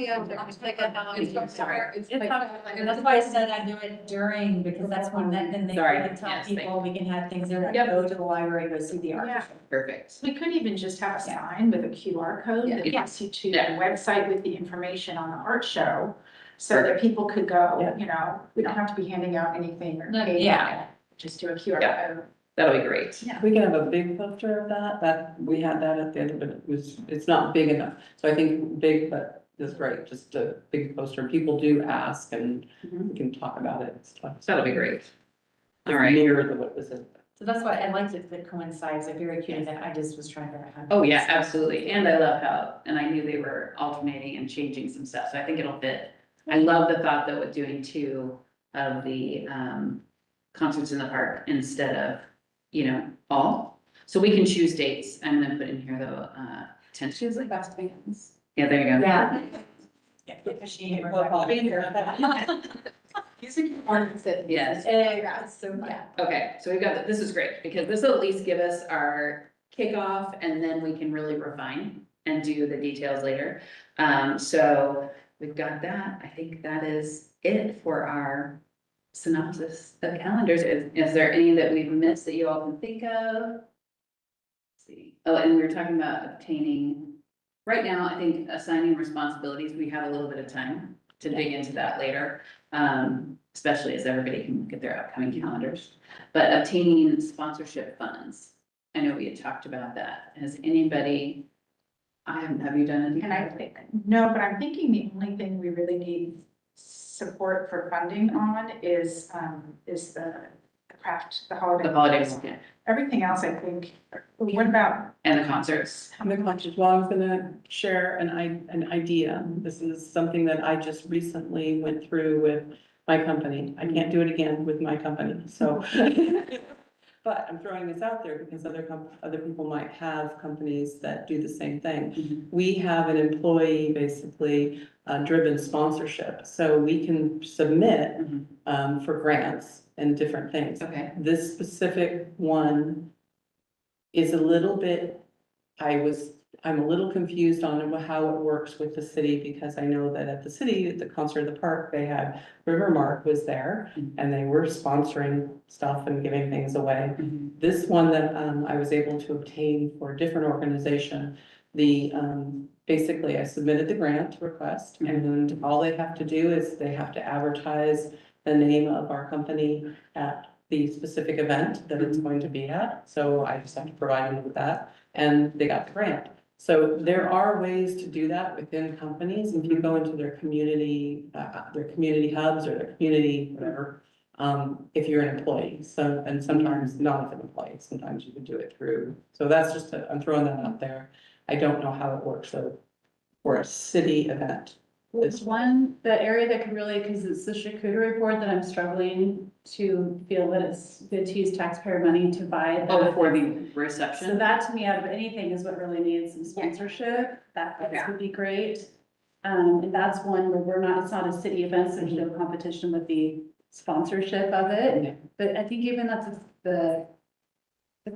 like a, Sorry. It's and that's why I said I do it during, because that's when then they Sorry. can tell Yes, thank people, we can have things there, Yep. go to the library, go see the art. Yeah. Perfect. We could even just have a sign with a QR code that Yeah. gets you to the Yeah. website with the information on the art show. So that people could go, Yeah. you know, we don't have to be handing out anything or. No, paying yeah. it, Just do a QR Yeah. code. That'll be great. We can have a big poster of that we had that at the end, but it's not big enough. So I think big, but it's great, just a big poster. People do ask and we can talk about it. and stuff. That'll be great. All right. Mirror the what was it? So that's why I liked it, that coincides, like very cute, and I just was trying to. have- Oh, yeah, absolutely. And I love how, and I knew they were alternating and changing some stuff, so I think it'll fit. I love the thought though with doing two of the concerts in the park instead of, all. So we can choose dates. I'm gonna put in here though, tentative. Choose the best bands. Yeah, there you go. Yeah. Yeah, get machine. Using ornaments. Yes. Yeah, so, yeah. Okay, so we've got, this is great, because this will at least give us our kickoff, and then we can really refine and do the details later. So we've got that, I think that is it for our synopsis of calendars. Is there any that we've missed that you all can think of? Let's see, oh, and we were talking about obtaining, right now, I think assigning responsibilities, we have a little bit of time to dig into that later. Especially as everybody can look at their upcoming calendars. But obtaining sponsorship funds, I know we had talked about that. Has anybody, have you done anything? And I think, no, but I'm thinking the only thing we really need support for funding on is the craft, the holiday. The holidays, yeah, Everything else, I think, what about, and the concerts. I'm the conscious, well, I was gonna share an idea. This is something that I just recently went through with my company. I can't do it again with my company, so. But I'm throwing this out there because other people might have companies that do the same thing. We have an employee basically driven sponsorship, so we can submit for grants and different things. Okay. This specific one is a little bit, I'm a little confused on how it works with the city, because I know that at the city, at the concert of the park, they had Rivermark was there and they were sponsoring stuff and giving things away. This one that I was able to obtain for a different organization, basically I submitted the grant request, and then all they have to do is they have to advertise the name of our company at the specific event that it's going to be at. So I just have to provide them with that, and they got the grant. So there are ways to do that within companies. If you go into their community hubs or their community, whatever, if you're an employee, and sometimes not an employee, sometimes you can do it through. So that's just, I'm throwing that out there. I don't know how it works though for a city event. It's one, the area that could really, because it's the charcuterie board that I'm struggling to feel that it's good to use taxpayer money to buy. Oh, for the So reception? that to me, out of anything, is what really needs some sponsorship. That would be great. And that's one where it's not a city event, so there's no competition with the sponsorship of it. But I think even that's the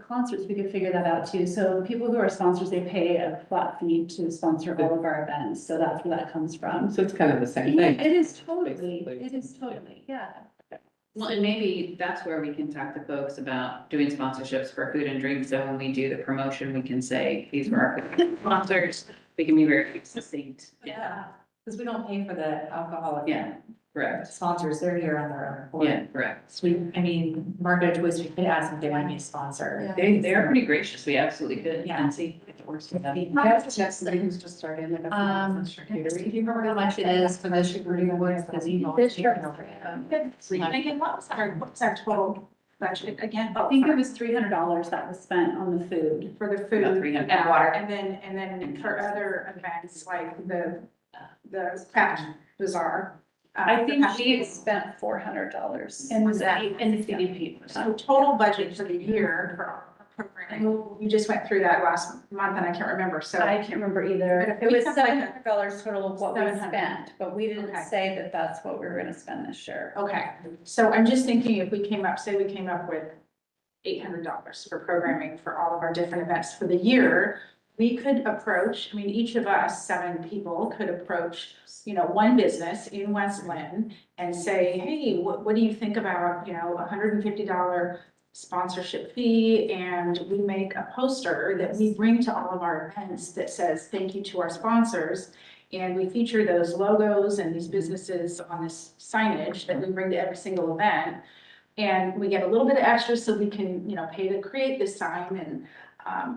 concerts, we could figure that out too. So people who are sponsors, they pay a flat fee to sponsor all of our events. So that's where that comes from. So it's kind of the same Yeah, thing. it is totally, Basically. it is totally, yeah. Well, and maybe that's where we can talk to folks about doing sponsorships for food and drink. So when we do the promotion, we can say, these were our sponsors. We can be very succinct. Yeah, because we don't pay for the alcoholic. Yeah, correct. Sponsors, they're here on their own. Yeah, correct. So I mean, Market Choice, we could ask if they want to be a sponsor. They are pretty gracious. We absolutely could. Yeah. And see if it works with them. Just starting like Do you remember how much it is for the charcuterie boards? Because you know. Megan, what was our total budget again? I think it was $300 that was spent on the food. For the food. About 300. And water. And then for other events like the craft bazaar. I think the we spent $400 And was in that- the CDP. So total budget for the year for our programming, we just went through that last month and I can't remember, so. I can't remember either. But It was we have like a- $700 total of what we 700. spent, but we didn't Okay. say that that's what we were gonna spend this year. Okay, so I'm just thinking if we came up with $800 for programming for all of our different events for the year, we could approach, I mean, each of us, 7 people, could approach, one business in West Lynn and say, hey, what do you think about, $150 sponsorship fee, and we make a poster that we bring to all of our events that says, thank you to our sponsors. And we feature those logos and these businesses on this signage that we bring to every single event. And we get a little bit of extra so we can, pay to create this sign and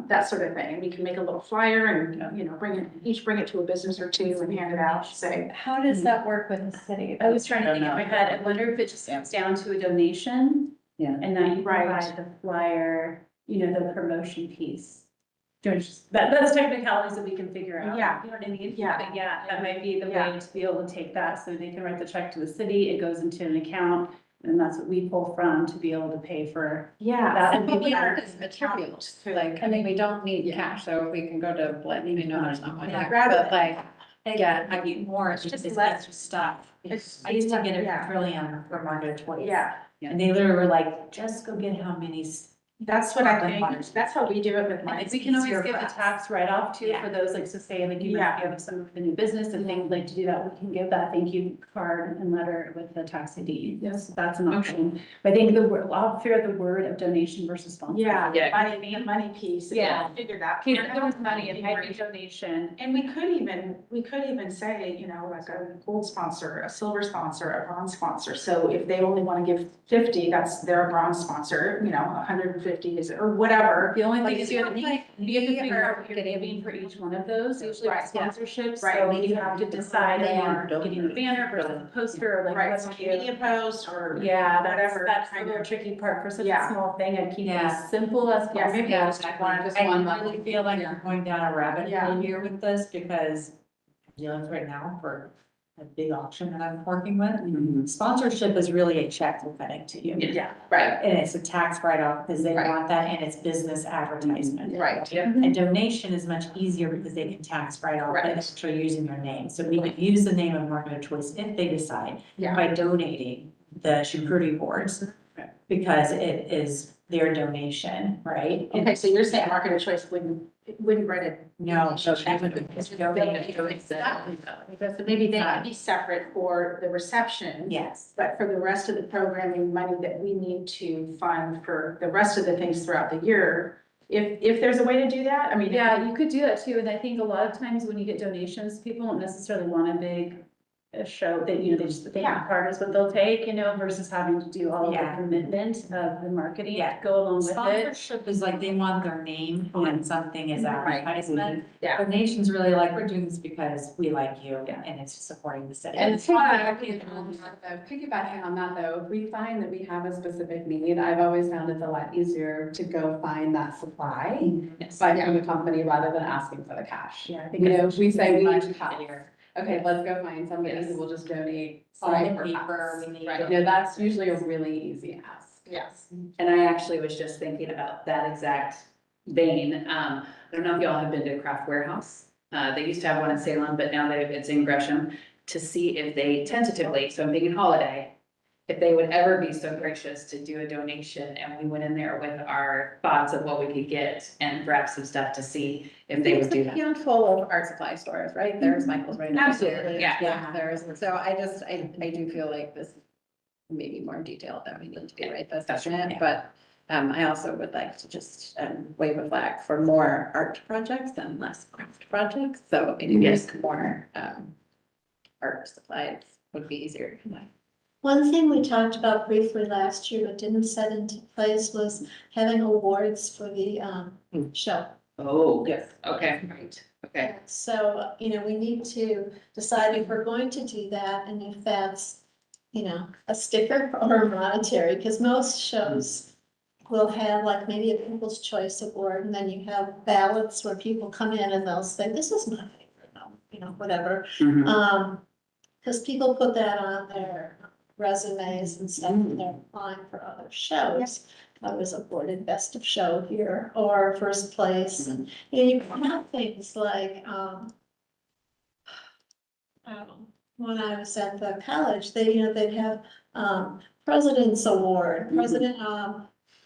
that sort of thing. And we can make a little flyer and, bring it to a business or two and hand it out, say. How does that work with the city? I was trying to think in my head, I wonder if it just comes down to a donation. Yeah. And then you Right. provide the flyer, the promotion piece. That's technicalities that we can figure out. Yeah. You know what I mean? Yeah. But yeah, that might be the Yeah. way to be able to take that, so they can write the check to the city, it goes into an account, and that's what we pull from to be able to pay for. Yeah. That And would we be are our- materials, like, I mean, we don't need cash, so we can go to, I know there's not one Yeah, here, grab but it. like, Yeah, I need more, it's just extra stuff. It's- I used to get it yeah. from Trillium for Market Choice. Yeah, And they literally were like, just go get how many. that's what I think. That's how we do it with And mine. we can always easier give for the us. tax write-off too, Yeah. for those, like, so say, like, you Yeah. might have some of the new business and things like to do that, we can give that thank you card and letter with the tax ID. Yes, that's an option. But I think I'll figure out the word of donation versus sponsor. Yeah, Yeah. the money piece. Yeah. Figure that. Okay, there was money and maybe donation. And we could even say, like a gold sponsor, a silver sponsor, a bronze sponsor. So if they only want to give 50, they're a bronze sponsor, 150 is, or whatever. The only thing Like, is you have to figure out what you're getting- giving for each one of those, usually Right, it's sponsorships, Right. so you have to decide on Don't- getting a banner versus a poster, or like Right, what's social media post or. Yeah, whatever, that's the kind little of. tricky part for such a Yeah. small thing, I'd keep it Yeah. as simple as Yeah, maybe possible. just one, just I one really level. feel like I'm going down a rabbit Yeah. hole here with this because I'm dealing with right now for a big auction that I'm working with. Mhm. Sponsorship is really a check we're cutting to you. Yeah. Right, and it's a tax write-off because they Right. want that and it's business advertisement. Right. Yep. A donation is much easier because they can tax write off Right. and actually using their name. So we can use the name of Market of Choice if they decide Yeah. by donating the charcuterie boards. Because it is their donation, right? Okay, so you're saying market of choice wouldn't write it? No, so they would. So maybe they could be separate for the reception. Yes. But for the rest of the programming money that we need to fund for the rest of the things throughout the year, if there's a way to do that, I mean. Yeah, you could do that too, and I think a lot of times when you get donations, people don't necessarily want a big show that, they just, they have part is what they'll take, versus having to do all of the Yeah. commitment of the marketing to Yeah. go along with it. Sponsorship is like they want their name on something as advertisement. Yeah. Donations really like, we're doing this because we like you Yeah. and it's supporting the city. And piggybacking on that though, if we find that we have a specific need, I've always found it's a lot easier to go find that supply by from the company rather than asking for the cash. Yeah, I You know, if we say we Much need help, easier. okay, let's go find somebody Yes. who will just donate. All the five paper, cups. we need. Right, no, that's usually a really easy ask. Yes. And I actually was just thinking about that exact vein. I don't know if y'all have been to Craft Warehouse. They used to have one in Salem, but now it's in Gresham, to see if they tentatively, so I'm thinking holiday, if they would ever be so gracious to do a donation, and we went in there with our thoughts of what we could get and grab some stuff to see if they would do that. Handful of art supply stores, right? There's Michael's right now. Absolutely, yeah. Yeah, there's, so I do feel like this may be more detailed than we need to be right this That's right, second, yeah. but I also would like to just wave a flag for more art projects and less craft projects, so maybe Yes. just more art supplies would be easier to come by. One thing we talked about briefly last year but didn't set into place was having awards for the show. Oh, Yes. okay, right, okay. So, we need to decide if we're going to do that and if that's, a sticker or monetary, because most shows will have like maybe a People's Choice Award, and then you have ballots where people come in and they'll say, this is my favorite, whatever. Mhm. Because people put that on their resumes and stuff when they're applying for other shows. I was awarded best of show here or first place, and you can have things like, when I was at the college, they'd have, President's Award, President,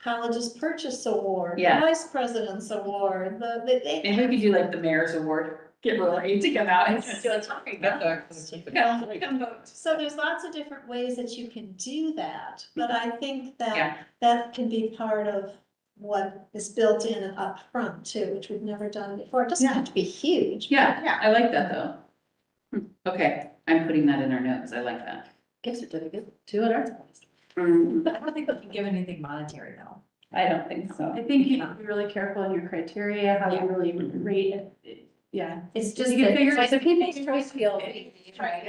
College's Purchase Award, Yeah. Vice President's Award, Maybe we could do like the mayor's award, get Lori to come out and do a talking. Come vote. So there's lots of different ways that you can do that, but I think Yeah. that that can be part of what is built in and upfront too, which we've never done before. It doesn't have to be huge. Yeah, I like that though. Okay, I'm putting that in our notes, I like that. Gift certificate to an art supplies. Mm, I don't think we can give anything monetary though. I don't think so. I think you have to be really careful in your criteria, how you really rate it. Yeah. It's just. You can that- figure Like the People's Choice feel. Right.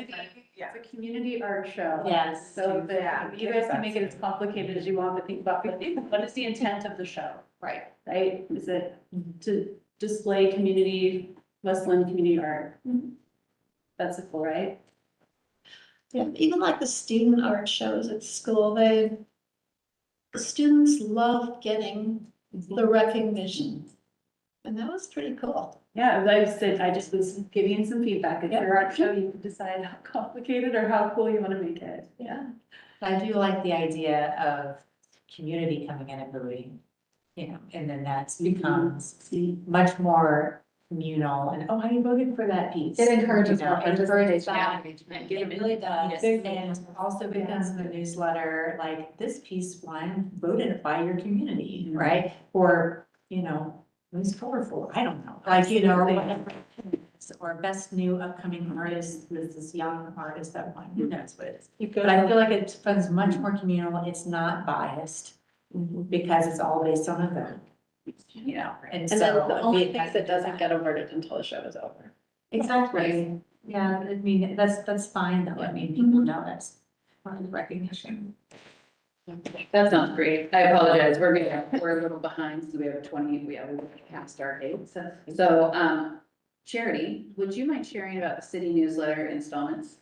It's a community art show. Yes. So that you guys can make it as complicated as you want, but think about what is the intent of the show, Right. right? Is it to display community, Westland community art? That's the goal, right? Yeah, even like the student art shows at school, the students love getting the recognition. And that was pretty cool. Yeah, as I said, I just was giving you some feedback. If your art show, you can decide how complicated or how cool you want to make it. Yeah. I do like the idea of community coming in and voting, and then that becomes much more communal and, oh, I voted for that piece. It encourages You know, more it encourages participation. that. It really does, and also becomes the newsletter, like, this piece won, voted by your community, right? Or, it was colorful, I don't know, like, or whatever. Or best new upcoming artist, this young artist that won, who knows what it is. But I feel like it becomes much more communal, it's not biased, because it's all based on a vote. And And then so. the only it thing that doesn't get awarded until the show is over. Exactly, yeah, I mean, that's fine though, I mean, people know that's part of the recognition. That sounds great. I apologize. We're a little behind, so we have we passed our date. So, Charity, would you mind sharing about the city newsletter installments?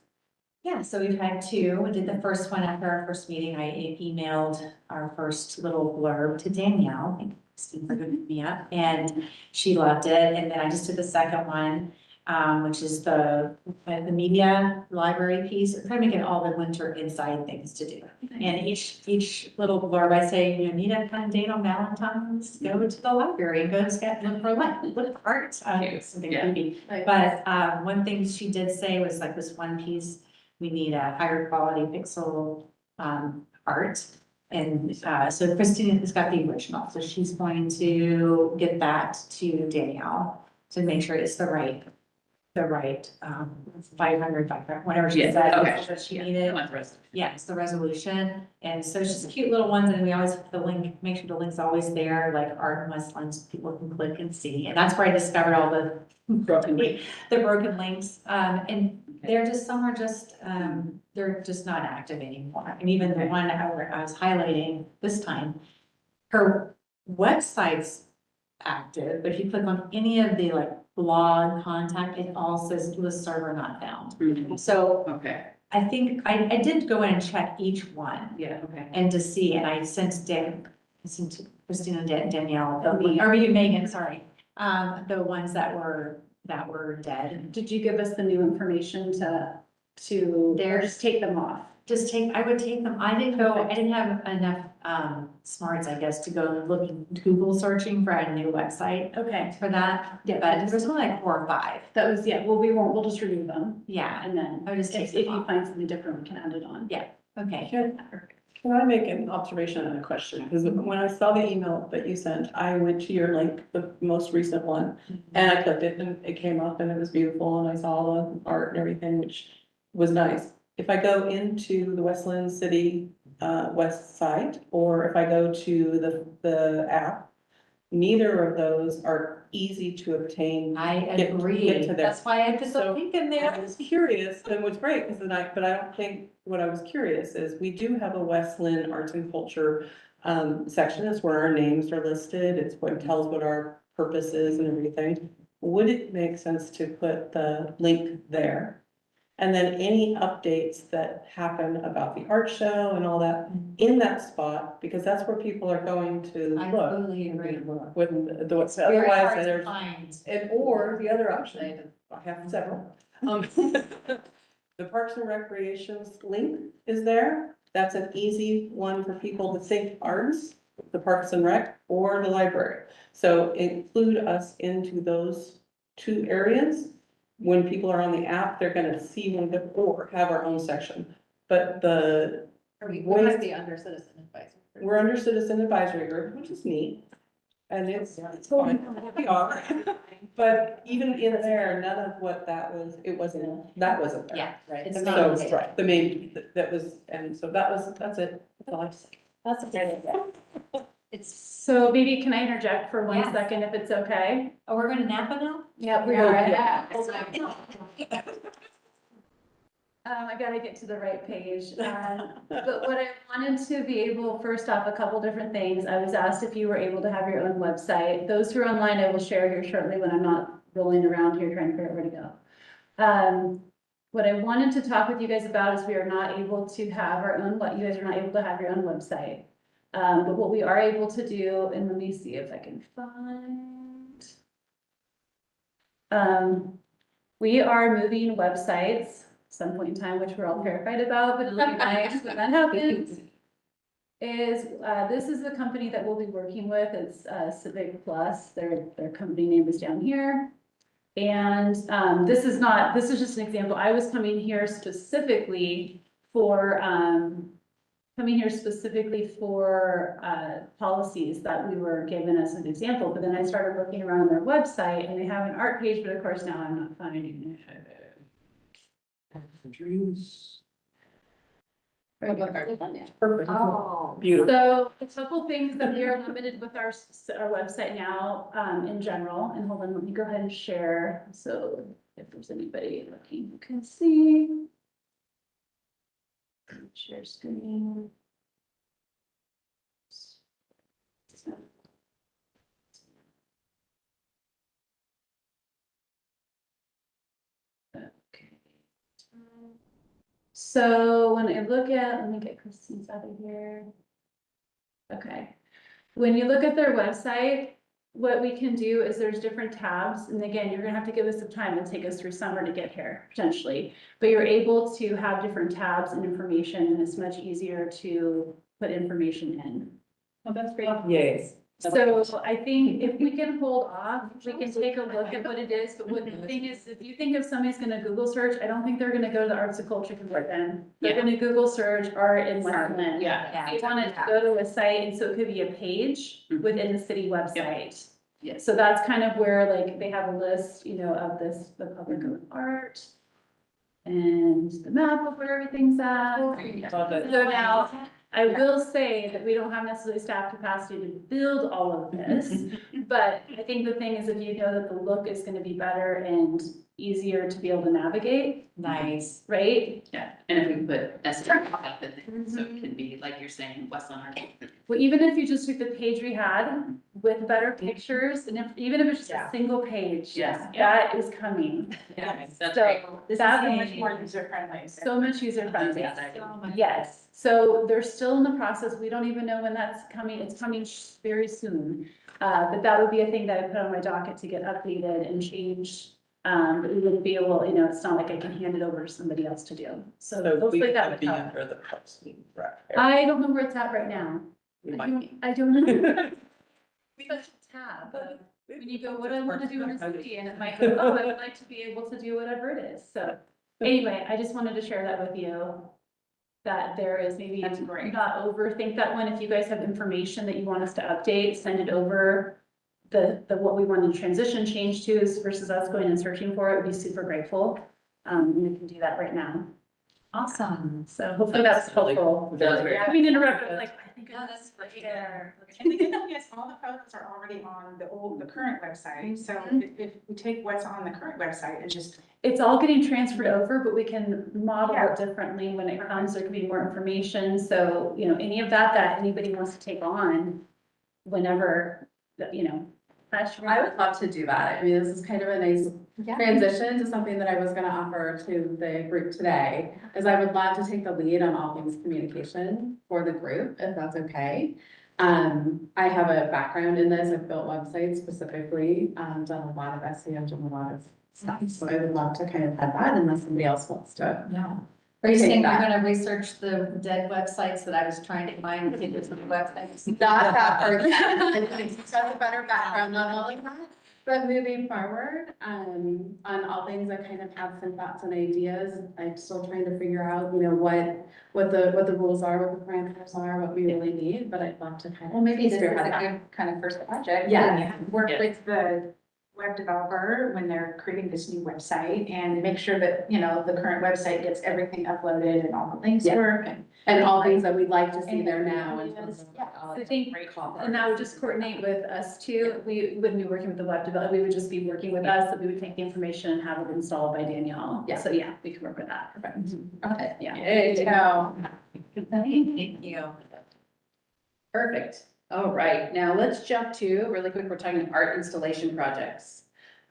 Yeah, so we've had two. We did the first one after our first meeting. I emailed our first little blurb to Danielle. Thank you, Christine, for hooking me up, and she loved it. And then I just did the second one, which is the media library piece. We're trying to make it all the winter inside things to do. And each little blurb, I say, you need a fun date on Valentine's, go to the library and go look for art. Something Yeah. creepy. But, one thing she did say was like this one piece, we need a higher quality pixel, art. And, so Christine has got the original, so she's going to get that to Danielle to make sure it's the right, 500, whatever she Yeah, said. okay. That she Yeah, needed. I want the rest. Yeah, it's the resolution, and so it's just cute little ones, and we always put the link, make sure the link's always there, like art muslins, people can click and see, and that's where I discovered all the Broken link. the broken links, and they're just, some are just, they're just not active anymore, and even the one I was highlighting this time, her website's active, but if you click on any of the like blog contact, it all says the server not found. Mhm. So Okay, I think I did go in and check each one yeah, okay. and to see, and I sent Christina and Danielle, or you, Megan, sorry, the ones that were dead. Did you give us the new information or There's- just take them off? I would take them, I didn't have enough, smarts, I guess, to go look in Google searching for a new website Okay, for that. Yeah. But there was only like 4 or 5, that was, yeah, well, we'll just remove them yeah, and then I would just take if them you off. find something different, we can add it on. Yeah. Okay. Can I make an observation and a question? Because when I saw the email that you sent, I went to your link, the most recent one, and I clicked it and it came up and it was beautiful and I saw all the art and everything, which was nice. If I go into the Westland City, west site, or if I go to the app, neither of those are easy to obtain. I Get agree. to there. That's why I put the So, link in I there. was curious, and what's great is but I don't think, what I was curious is, we do have a Westland Arts and Culture section, it's where our names are listed, it's what tells what our purpose is and everything. Would it make sense to put the link there? And then any updates that happen about the art show and all that in that spot, because that's where people are going to I look. totally agree. With the, what's Very otherwise, hard to there's. find. And or the other option, I have several. The Parks and Recreations link is there. That's an easy one for people to think arts, the Parks and Rec or the library. So include us into those 2 areas. When people are on the app, they're gonna see one or have our own section. But We What might is- be under citizen advisory. we're under Citizen Advisory Group, which is neat. And it's fine, we are. But even in there, none of what that was there. Yeah, Right. it's And not so, okay. right, the main, that was, and so that's it. That's all I have to say. That's a great idea. It's, So maybe can I interject for one Yes. second if it's okay? oh, we're gonna Napa now? Yep, we Oh, are. yeah. I gotta get to the right page. But what I wanted to be able, first off, a couple different things. I was asked if you were able to have your own website. Those who are online, I will share here shortly when I'm not rolling around here trying to figure out where to go. What I wanted to talk with you guys about is we are not able to have our own, you guys are not able to have your own website. But what we are able to do, and let me see if I can find. We are moving websites some point in time, which we're all terrified about, but it'll be nice when that happens. This is the company that we'll be working with, it's Civic Plus, their company name is down here. And this is just an example, I was coming here specifically for, policies that we were given as an example, but then I started looking around their website and they have an art page, but of course now I'm not finding it. Perfect. oh. Beautiful. So a couple things that we are limited with our website now, in general, and hold on, let me go ahead and share, so if there's anybody looking who can see. Share screen. Okay. So when I look at, let me get Christine's out of here. Okay, when you look at their website, what we can do is there's different tabs, and again, you're gonna have to give us some time and take us through summer to get here, potentially. But you're able to have different tabs and information, and it's much easier to put information in. Oh, that's great. Yes. So I think if we can hold off, we can take a look at what it is, but what the thing is, if you think if somebody's gonna Google search, I don't think they're gonna go to the Arts and Culture Convention. They're Yeah. gonna Google search art in Westland. Yeah. They want it to go to a site, and so it could be a page Mhm. within the city website. Yes. So that's kind of where, like, they have a list, you know, of this, the public of art. And the map of where everything's at. So now, I will say that we don't have necessarily staff capacity to build all of this. But I think the thing is, if you know that the look is gonna be better and easier to be able to navigate, Nice. right? Yeah, and if we put SDR up in there, so it can be, like you're saying, Westland Art. Well, even if you just took the page we had with better pictures, and even if it's just a single page. Yes. That is coming. Yeah, that's great. So This is that so would much be more user friendly. so much user friendly. Yes. Yes, so they're still in the process. We don't even know when that's coming. It's coming very soon. But that would be a thing that I put on my docket to get updated and changed. But we wouldn't be able, you know, it's not like I can hand it over to somebody else to do. So hopefully that would help. Under the Parks and Rec. I don't know where it's at right now. We I might don't- be. I don't know. Such a tab. When you go, what do I want to do in the city? And it might go, oh, I would like to be able to do whatever it is. So anyway, I just wanted to share that with you. That there is maybe That's great. not overthink that one. If you guys have information that you want us to update, send it over. The what we want to transition change to is versus us going and searching for it, would be super grateful. We can do that right now. Awesome. So hopefully that's helpful. That was very I mean, interrupted, like, I think No, that's that's right great. there. And the good thing is, all the photos are already on the current website, so if we take what's on the current website and just. It's all getting transferred over, but we can model Yeah. it differently when it comes, there can be more information, so, you know, any of that anybody wants to take on. Whenever, you know. I would love to do that. I mean, this is kind of a nice transition to something that I was gonna offer to the group today. Is I would love to take the lead on all things communication for the group, if that's okay. I have a background in this. I've built websites specifically, done a lot of SEO, done a lot of stuff. So I would love to kind of have that unless somebody else wants to. Yeah. Are you saying you're that. gonna research the dead websites that I was trying to find, the figures of the websites? Not that part. I think it's got a better background on all of that. But moving forward, on all things, I kind of have some thoughts and ideas. I'm still trying to figure out, you know, what the rules are, what the parameters are, what we really need, but I'd love to kind of. Well, maybe this is a spearhead that. good kind of first project. Yeah. Work Yeah. with the web developer when they're creating this new website and make sure that, you know, the current website gets everything uploaded and all the links Yeah. work. And all things that we'd like to see there now. and- I think, and that would just coordinate with us too. We wouldn't be working with the web developer, we would just be working with us, that we would take the information and have it installed by Danielle. Yeah. So yeah, we can work with that. Okay. Yeah. There you go. Thank you. Perfect. All right, now let's jump to, really quick, we're talking art installation projects.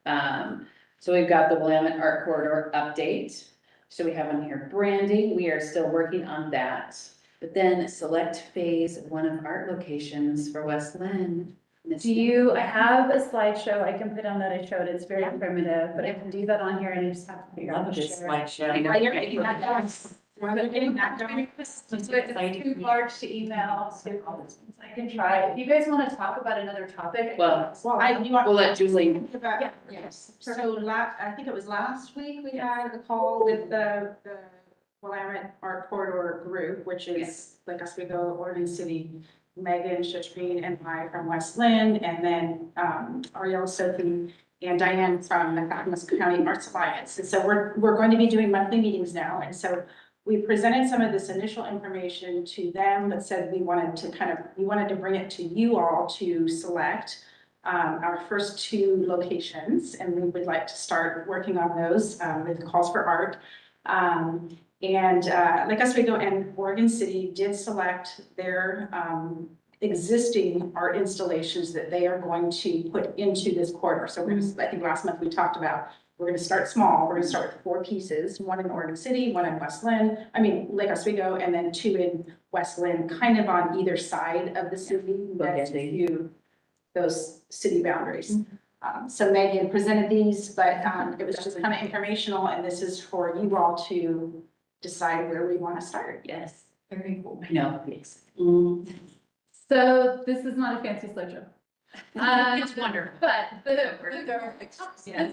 So we've got the Willamette Art Corridor update. So we have on here branding, we are still working on that. But then select phase one of art locations for West Lynn. I have a slideshow I can put on that I showed, it's very primitive, but I can do that on here and I just have to figure out. Love how to this share it. slideshow. I know. While you're getting that done, while you're getting that done, It's too large to email, so I can try. If you guys want to talk about another topic. Well, you want. we'll let Julie, Yeah. Yes, so I think it was last week, we had a call with the Willamette Art Corridor Group, which is like Oswego, Oregon City, Megan Schittgreen and I from West Lynn, and then Ariel, Sophie, and Diane from the Clackamas County Arts Alliance. And so we're going to be doing monthly meetings now, and so we presented some of this initial information to them, but said we wanted to bring it to you all to select our first two locations, and we would like to start working on those with calls for art. Like Oswego and Oregon City did select their existing art installations that they are going to put into this corridor. So I think last month we talked about we're gonna start small, we're gonna start with 4 pieces, 1 in Oregon City, 1 in West Lynn, Lake Oswego, and then 2 in West Lynn, kind of on either side of the city, next to those city boundaries. So Megan presented these, but, it was just kind of informational, and this is for you all to decide where we want to start. Yes, Very cool. I know, yes. So this is not a fancy slideshow. It's wonderful. But the Yes.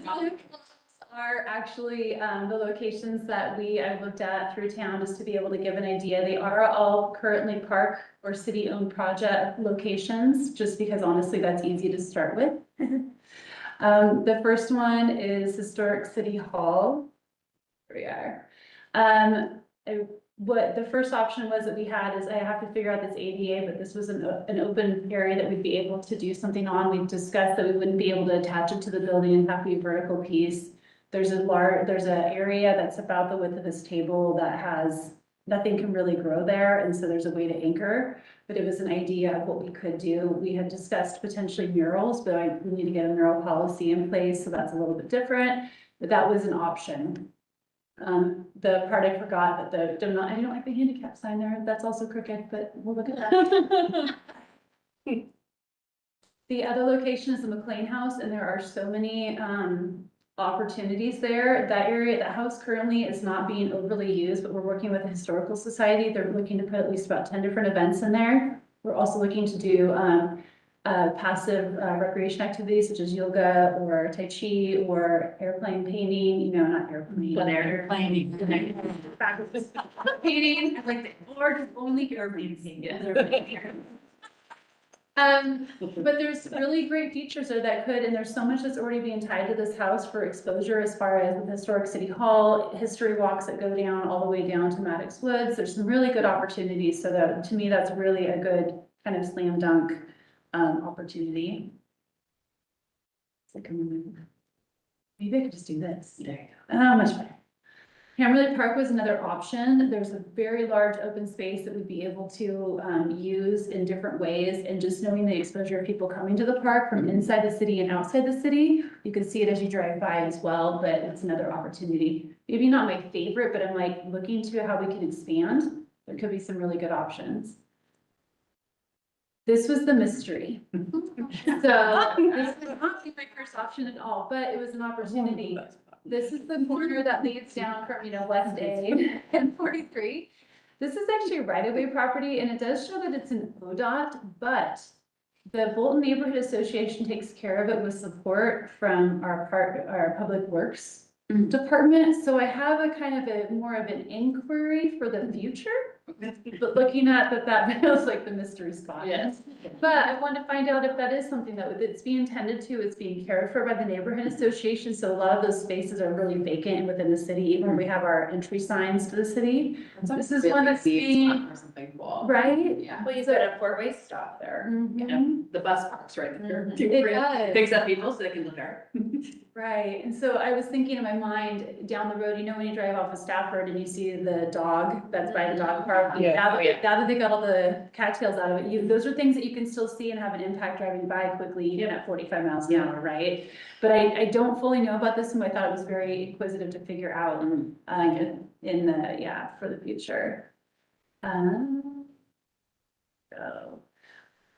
are actually the locations that I've looked at through town just to be able to give an idea. They are all currently park or city-owned project locations, just because honestly, that's easy to start with. The first one is Historic City Hall. Here we are. What the first option was that we had is I have to figure out this ADA, but this was an open area that we'd be able to do something on. We've discussed that we wouldn't be able to attach it to the building and have to be a vertical piece. There's an area that's about the width of this table that has, nothing can really grow there, and so there's a way to anchor. But it was an idea of what we could do. We had discussed potentially murals, but we need to get a mural policy in place, so that's a little bit different, but that was an option. The part I forgot, but I don't like the handicap sign there, that's also crooked, but we'll look at that. The other location is the McLean House, and there are so many, opportunities there. That area, that house currently is not being overly used, but we're working with the Historical Society. They're looking to put at least about 10 different events in there. We're also looking to do, passive recreation activities such as yoga or tai chi or airplane painting, not airplane. But airplane. Painting, or just only airplane painting. But there's really great features there and there's so much that's already being tied to this house for exposure as far as the Historic City Hall, history walks that go down all the way down to Maddox Woods. There's some really good opportunities. So that, to me, that's really a good kind of slam dunk opportunity. Maybe I could just do this. There you Oh, much better. Hammerley Park was another option. There's a very large open space that we'd be able to use in different ways, and just knowing the exposure of people coming to the park from inside the city and outside the city, you can see it as you drive by as well, but it's another opportunity. Maybe not my favorite, but I'm looking to how we can expand. There could be some really good options. This was the mystery. So this was not my first option at all, but it was an opportunity. This is the corner that leads down from, West A and 43. This is actually a right-of-way property, and it does show that it's an ODOT, but the Bolton Neighborhood Association takes care of it with support from our Public Works Department. So I have a kind of more of an inquiry for the future, but looking at that feels like the mystery spot. Yes. But I want to find out if that is something that it's being tended to, it's being cared for by the neighborhood association. So a lot of those spaces are really vacant within the city, even when we have our entry signs to the city. This is one that's being, Or something cool. right? Yeah. Well, you got a 4-way stop there. Mhm. The bus parks right there. It does. Picks up people so they can look at. Right, and so I was thinking in my mind, down the road, when you drive off of Stafford and you see the dog that's by the dog park. Yeah. Now that they got all the cattails out of it, those are things that you can still see and have an impact driving by quickly, even at 45 miles an hour, right? But I don't fully know about this, and I thought it was very inquisitive to figure out, for the future. So.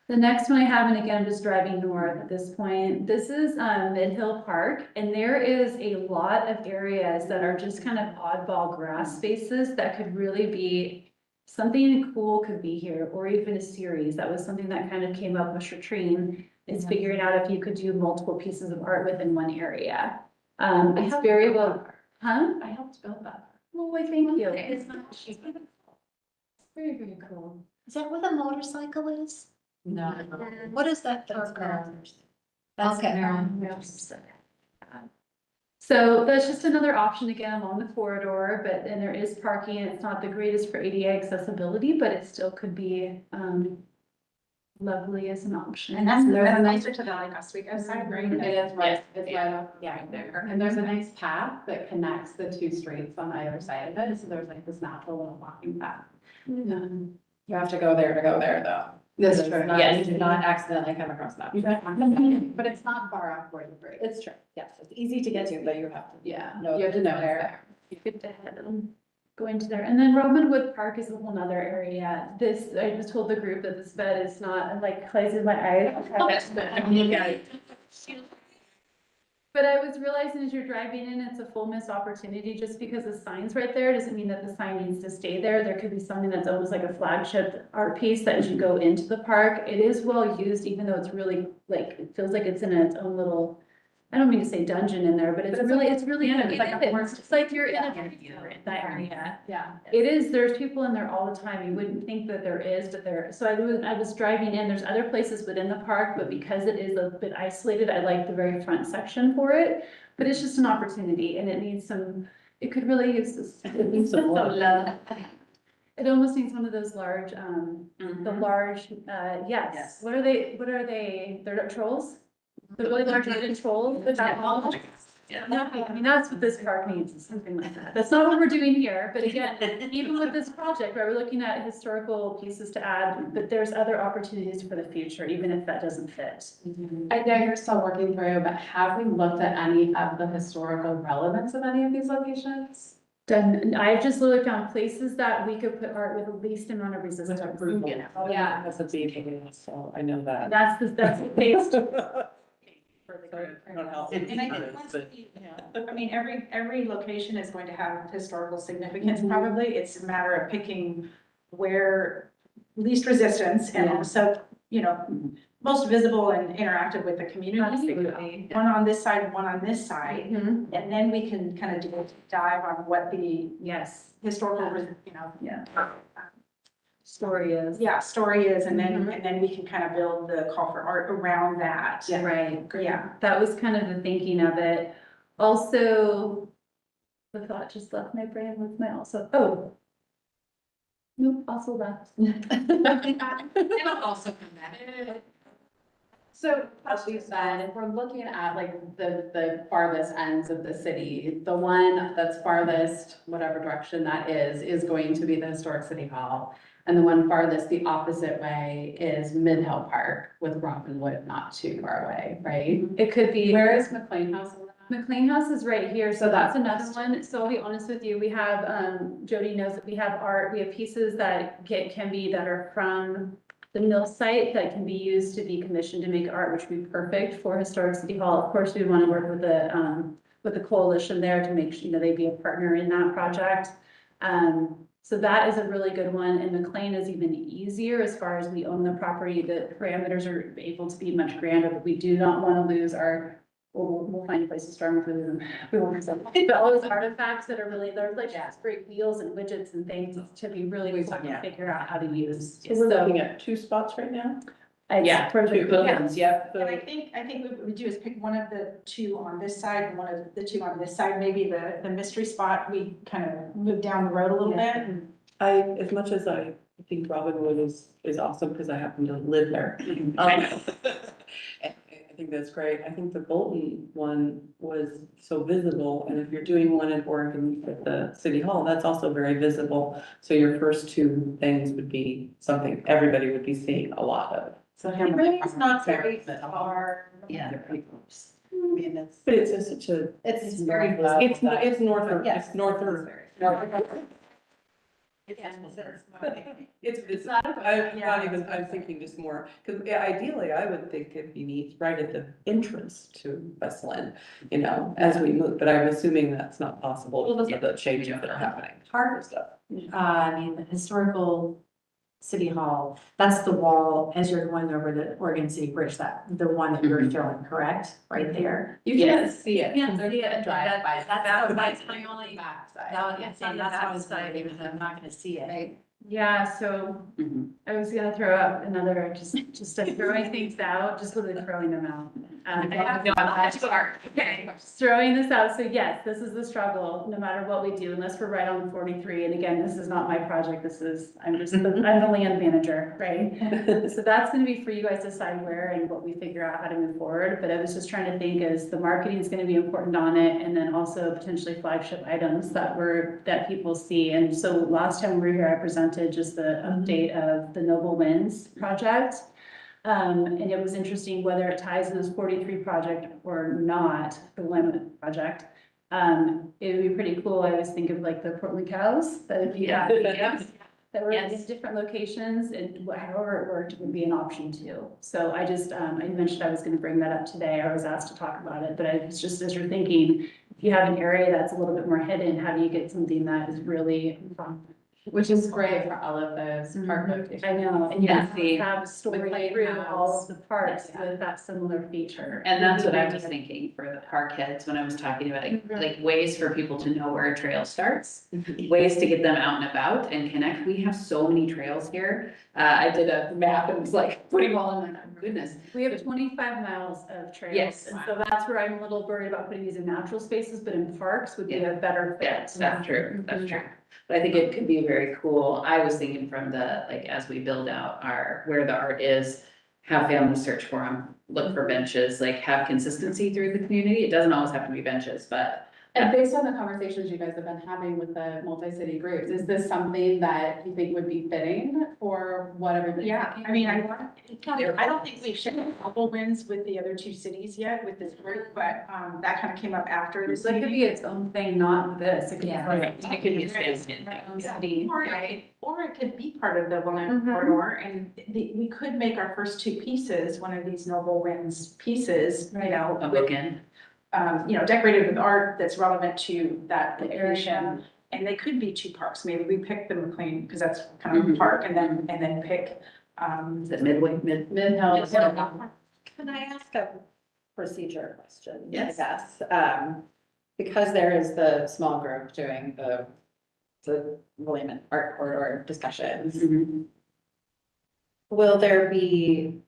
The next one I have, and again, I'm just driving north at this point, this is Mid Hill Park, and there is a lot of areas that are just kind of oddball grass spaces that could really be, something cool could be here, or even a series. That was something that kind of came up with Shatrine, is figuring out if you could do multiple pieces of art within one area. It's very well, huh? I helped build that. Well, why, thank you. Okay. It's very, very cool. Is that where the motorcycle is? No. What is that? That's for? Maryland. That's Okay. Maryland. So that's just another option again along the corridor, and there is parking. It's not the greatest for ADA accessibility, but it still could be lovely as an option. And that's nicer to the Lake Oswego side, right? It is right, it's Yeah. right up there. And there's a nice path that connects the 2 streets on either side of it. So there's this natural little walking path. Um, You have to go there to go there though. That's It's true. not- Yes. You do not accidentally come across that. But it's not far off where the break. It's true, yes, it's easy to get to, but you have to. Yeah, know you have to it's know it's there. there. Good to head go into there. And then Robin Wood Park is a whole nother area. This, I just told the group that this bed is not, like, closes my eyes. But I was realizing as you're driving in, it's a full missed opportunity. Just because the sign's right there doesn't mean that the sign needs to stay there. There could be something that's almost like a flagship art piece that as you go into the park, it is well used, even though it's really like, it feels like it's in its own little, I don't mean to say dungeon in there, but it's really, it's really, Yeah, it it's like a is. forest. It's like you're in Yeah. that area. Yeah. It is, there's people in there all the time. You wouldn't think that there is, but there, so I was driving in, there's other places within the park, but because it is a bit isolated, I like the very front section for it. But it's just an opportunity and it needs some, it could really use this. It needs some love. It almost needs one of those large, the large, yes, Yes. what are they, they're trolls? The really large wooden trolls, with that wall? Yeah. I mean, that's what this park needs, is something like that. That's not what we're doing here, but again, even with this project, right, we're looking at historical pieces to add, but there's other opportunities for the future, even if that doesn't fit. I know you're still working through, but have we looked at any of the historical relevance of any of these locations? Done, I've just looked down places that we could put art with the least amount of resistance. Yeah. That's a big, so I know that. That's the base. For the group. I don't know. And I think once we, I mean, every location is going to have historical significance, probably. It's a matter of picking where least resistance and Yeah. also, most visible and interactive with the community. Absolutely. One on this side, one on this side, Mhm. and then we can kind of do a deep dive on what the Yes, historical, story is. yeah, story is, and Mhm. then we can kind of build the call for art around that. Right. Yeah. That was kind of the thinking of it. Also, the thought just left my brain with my also, oh. Nope, also left. It'll also come back. So, as we said, if we're looking at like the farthest ends of the city, the one that's farthest, whatever direction that is going to be the historic city hall. And the one farthest the opposite way is Mid Hill Park with Robin Wood not too far away, right? It could be. Where is McLean House in that? McLean House is right here, so So that's that's- another one. So I'll be honest with you, we have, Jody knows that we have art, we have pieces that can be, that are from the mill site that can be used to be commissioned to make art, which would be perfect for Historic City Hall. Of course, we want to work with the coalition there to make sure, they'd be a partner in that project. So that is a really good one, and McLean is even easier as far as we own the property. The parameters are able to be much grander, but we do not want to lose our, we'll find a place to start if we lose them. We won't lose them. But all those artifacts that are really, they're like just great wheels and widgets and things to be really cool to figure out how to use. So we're looking at 2 spots right now? Yeah, For the two buildings, yep. And I think what we do is pick one of the 2 on this side and one of the 2 on this side, maybe the mystery spot, we kind of move down the road a little bit. As much as I think Robin Wood is awesome because I happen to live there. I think that's great. I think the Bolton one was so visible, and if you're doing one in Oregon at the city hall, that's also very visible. So your first 2 things would be something everybody would be seeing a lot of. So It's not very far. Yeah, they're pretty close. I mean, it's, But it's just such a, it's very. it's north of, Yes. it's north of. It's not, I'm not even, I'm thinking just more, because ideally, I would think it'd be neat right at the entrance to West Lynn, as we move, but I'm assuming that's not possible because of the changes that are happening. Part of stuff. I mean, the historical city hall, that's the wall as you're going over the Oregon City Bridge, the one that you're showing, correct? Right there. You can't see it. Can't see it. Drive by. That's my only. Backside. That's what I was saying, even though I'm not gonna see it. Yeah, so Mhm. I was gonna throw out another, just throwing things out, just literally throwing them out. No, I'm sorry. Okay. Just throwing this out, so yes, this is the struggle, no matter what we do, unless we're right on 43, and again, this is not my project, I'm the land manager, right? So that's gonna be for you guys to decide where and what we figure out how to move forward, but I was just trying to think as the marketing is gonna be important on it, and then also potentially flagship items that people see, and so last time we were here, I presented just the update of the Noble Winds project. And it was interesting whether it ties in this 43 project or not, the Limit project. It would be pretty cool. I always think of like the Portland cows that if you have, that were in Yes. different locations and however it worked would be an option too. So I just, I mentioned I was gonna bring that up today. I was asked to talk about it, but I was just, as you're thinking, if you have an area that's a little bit more hidden, how do you get something that is really fun? Which is great for all of those park locations. I know, and you Yeah, see, have a story through all of the parks with that similar feature. And that's what I was thinking for the park heads when I was talking about like ways for people to know where a trail starts. Ways to get them out and about and connect. We have so many trails here. I did a map and was like putting them all in, like, oh goodness. We have 25 miles of trails. Yes. And so that's where I'm a little worried about putting these in natural spaces, but in parks would be a better fit. Yeah, that's true, that's true. But I think it could be very cool. I was thinking from the, like, as we build out where the art is, have families search for them, look for benches, like have consistency through the community. It doesn't always have to be benches, but And based on the conversations you guys have been having with the multi-city groups, is this something that you think would be fitting for what everybody? Yeah, I mean, I don't think we've shared Noble Winds with the other two cities yet with this group, but, that kind of came up after this So it could be meeting. its own thing, not this. It could be Yeah. like. it could be a stand-in Our own thing. city. Or it could be part of the Willamette Mhm. corridor, and we could make our first two pieces, one of these Noble Winds pieces, you know, A with, bookend. decorated with art that's relevant to that The area. location. And they could be two parks, maybe we pick the McLean, because that's kind of a park, and then pick, Is it Midway, Mid-Hill. Can I ask a procedure question? Yes. I guess, because there is the small group doing the William Art Corridor discussions, will there be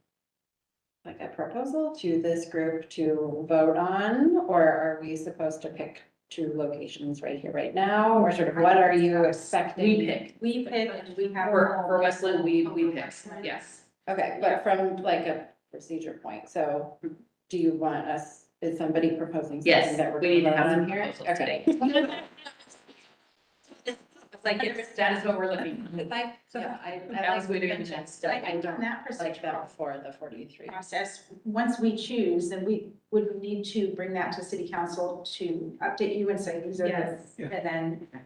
like a proposal to this group to vote on, or are we supposed to pick two locations right here, right now, or sort of what are you expecting? We pick. We pick and we have. For Westland, we pick, yes. Okay, but from like a procedure point, so do you want us, is somebody proposing something Yes, that we're? we need to gonna have vote some on here? proposals Okay. today. It's like, yes, that is what we're looking for. I Alex, we like do the it. benches. I I think don't on that like that procedural before the 43. process, once we choose, then we would need to bring that to city council to update you and say, these are Yes. the,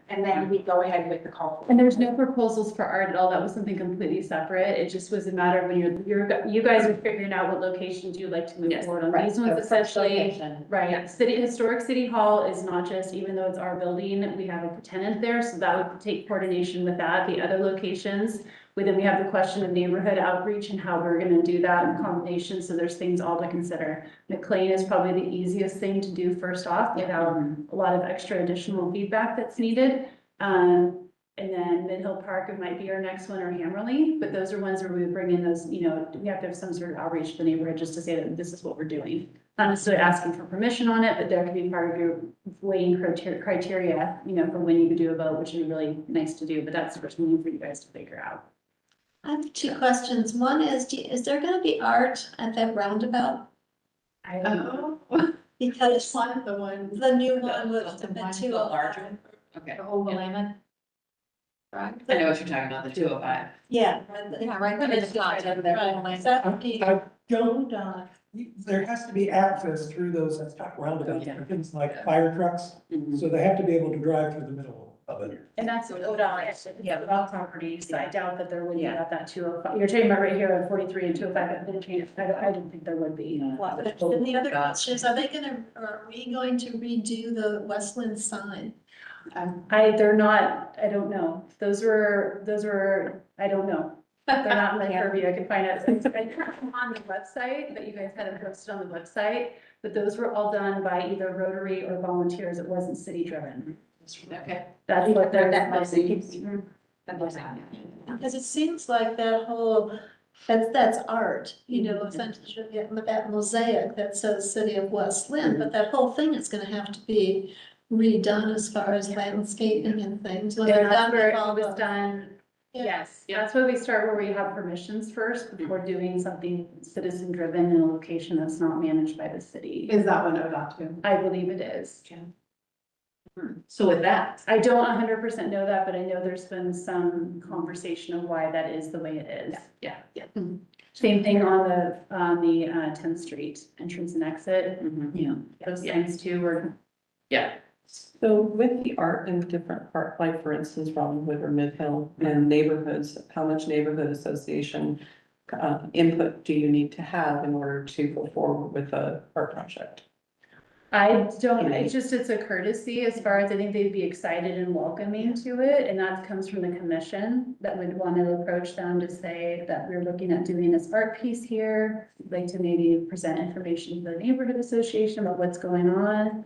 and then we go ahead with the call. And there's no proposals for art at all. That was something completely separate. It just was a matter of when you guys are figuring out what locations you'd like to move Yes. forward on. Right, These ones so first essentially. location. Right, historic city hall is not just, even though it's our building, we have a tenant there, so that would take coordination with that, the other locations. Then we have the question of neighborhood outreach and how we're gonna do that in combination, so there's things all to consider. McLean is probably the easiest thing to do first off, without a lot of extra additional feedback that's needed. And then Mid-Hill Park, it might be our next one, or Hammerly, but those are ones where we bring in those, we have to have some sort of outreach to the neighborhood just to say that this is what we're doing. Not necessarily asking for permission on it, but there can be part of your weighing criteria, for when you could do a vote, which would be really nice to do, but that's the first thing for you guys to figure out. I have two questions. One is there gonna be art at that roundabout? I don't know. Because The one. the new one was The the one, two the oh larger. five. Okay, The old Willamette. I know what you're talking about, the 205. Yeah. Yeah, right there, it's not over there. Right, that would be, I don't, there has to be access through those roundabouts, for things like fire trucks, so they have to be able to drive through the middle of it. And that's ODOT properties. I doubt that there would be at that 205. You're talking about right here on 43 and 205, I don't think there would be. and the other question is, are we going to redo the Westland sign? They're not, I don't know. Those were, I don't know. They're not in my purview. I can find out. It's on the website, but you guys had it posted on the website. But those were all done by either Rotary or volunteers. It wasn't city driven. Okay. That's what they're. That makes sense. Mhm. Because it seems like that whole that's art, you know, essentially, that mosaic that says City of West Lynn, but that whole thing is gonna have to be redone as far as landscaping and things. when they're And that's done where with it all was the- done. Yeah. Yes, that's where we start, where we have permissions first before doing something citizen driven in a location that's not managed by the city. Is that one ODOT too? I believe it is. So with that, I don't 100% know that, but I know there's been some conversation of why that is the way it is. yeah, yeah. Same thing on the 10th Street entrance and exit. Mhm. You know, those Yeah. things too were, Yeah, So with the art in different part, like for instance, Robinwood or Mid-Hill and neighborhoods, how much neighborhood association input do you need to have in order to go forward with a art project? I don't, it's a courtesy as far as I think they'd be excited and welcoming to it. And that comes from the commission that would want to approach them to say that we're looking at doing this art piece here. We'd like to maybe present information to the neighborhood association about what's going on.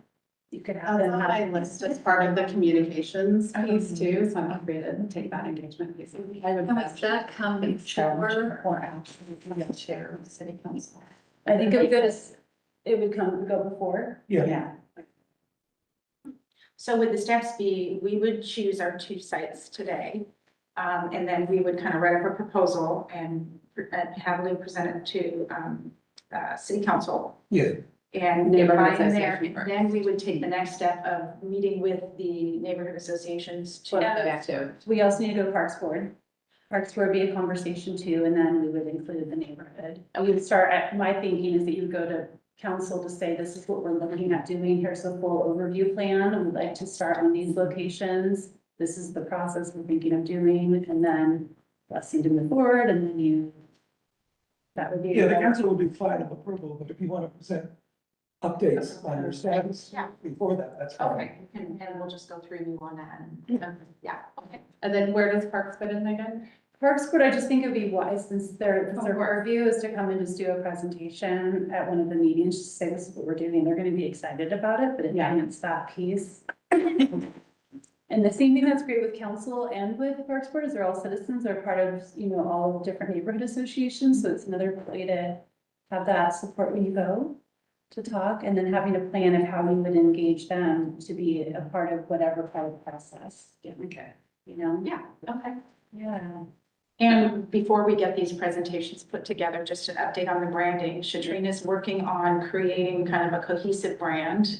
You could have them I have. list as part of the communications piece too, so I'm happy to take that engagement piece. And would that come before or after the chair of the city council? I think it would go before. Yeah. So would the steps be, we would choose our 2 sites today. And then we would kind of write up a proposal and heavily present it to, city council. Yeah. And Neighborhood by there, association first. then we would take the next step of meeting with the neighborhood associations to. We also need to go to Parks Board. Parks Board would be a conversation too, and then we would include the neighborhood. And we would start, my thinking is that you would go to council to say, this is what we're looking at doing, here's a full overview plan, we'd like to start on these locations. This is the process we're thinking of doing, and then blessing to move forward, and then that would be. Yeah, the council will be fine of approval, but if you want to present updates on your status Yeah. before that, that's fine. Okay, and we'll just go through you on that, and, yeah, okay. And then where does Parks fit in again? Parks Board, I just think it'd be wise, since their purview is to come and just do a presentation at one of the meetings, just say this is what we're doing, they're gonna be excited about it, but it's that piece. And the same thing that's great with council and with Parks Board is they're all citizens, they're part of, all different neighborhood associations, so it's another way to have that support when you go to talk, and then having a plan of how you would engage them to be a part of whatever part of the process. okay. Yeah, okay. Yeah. And before we get these presentations put together, just an update on the branding. Shatrina is working on creating kind of a cohesive brand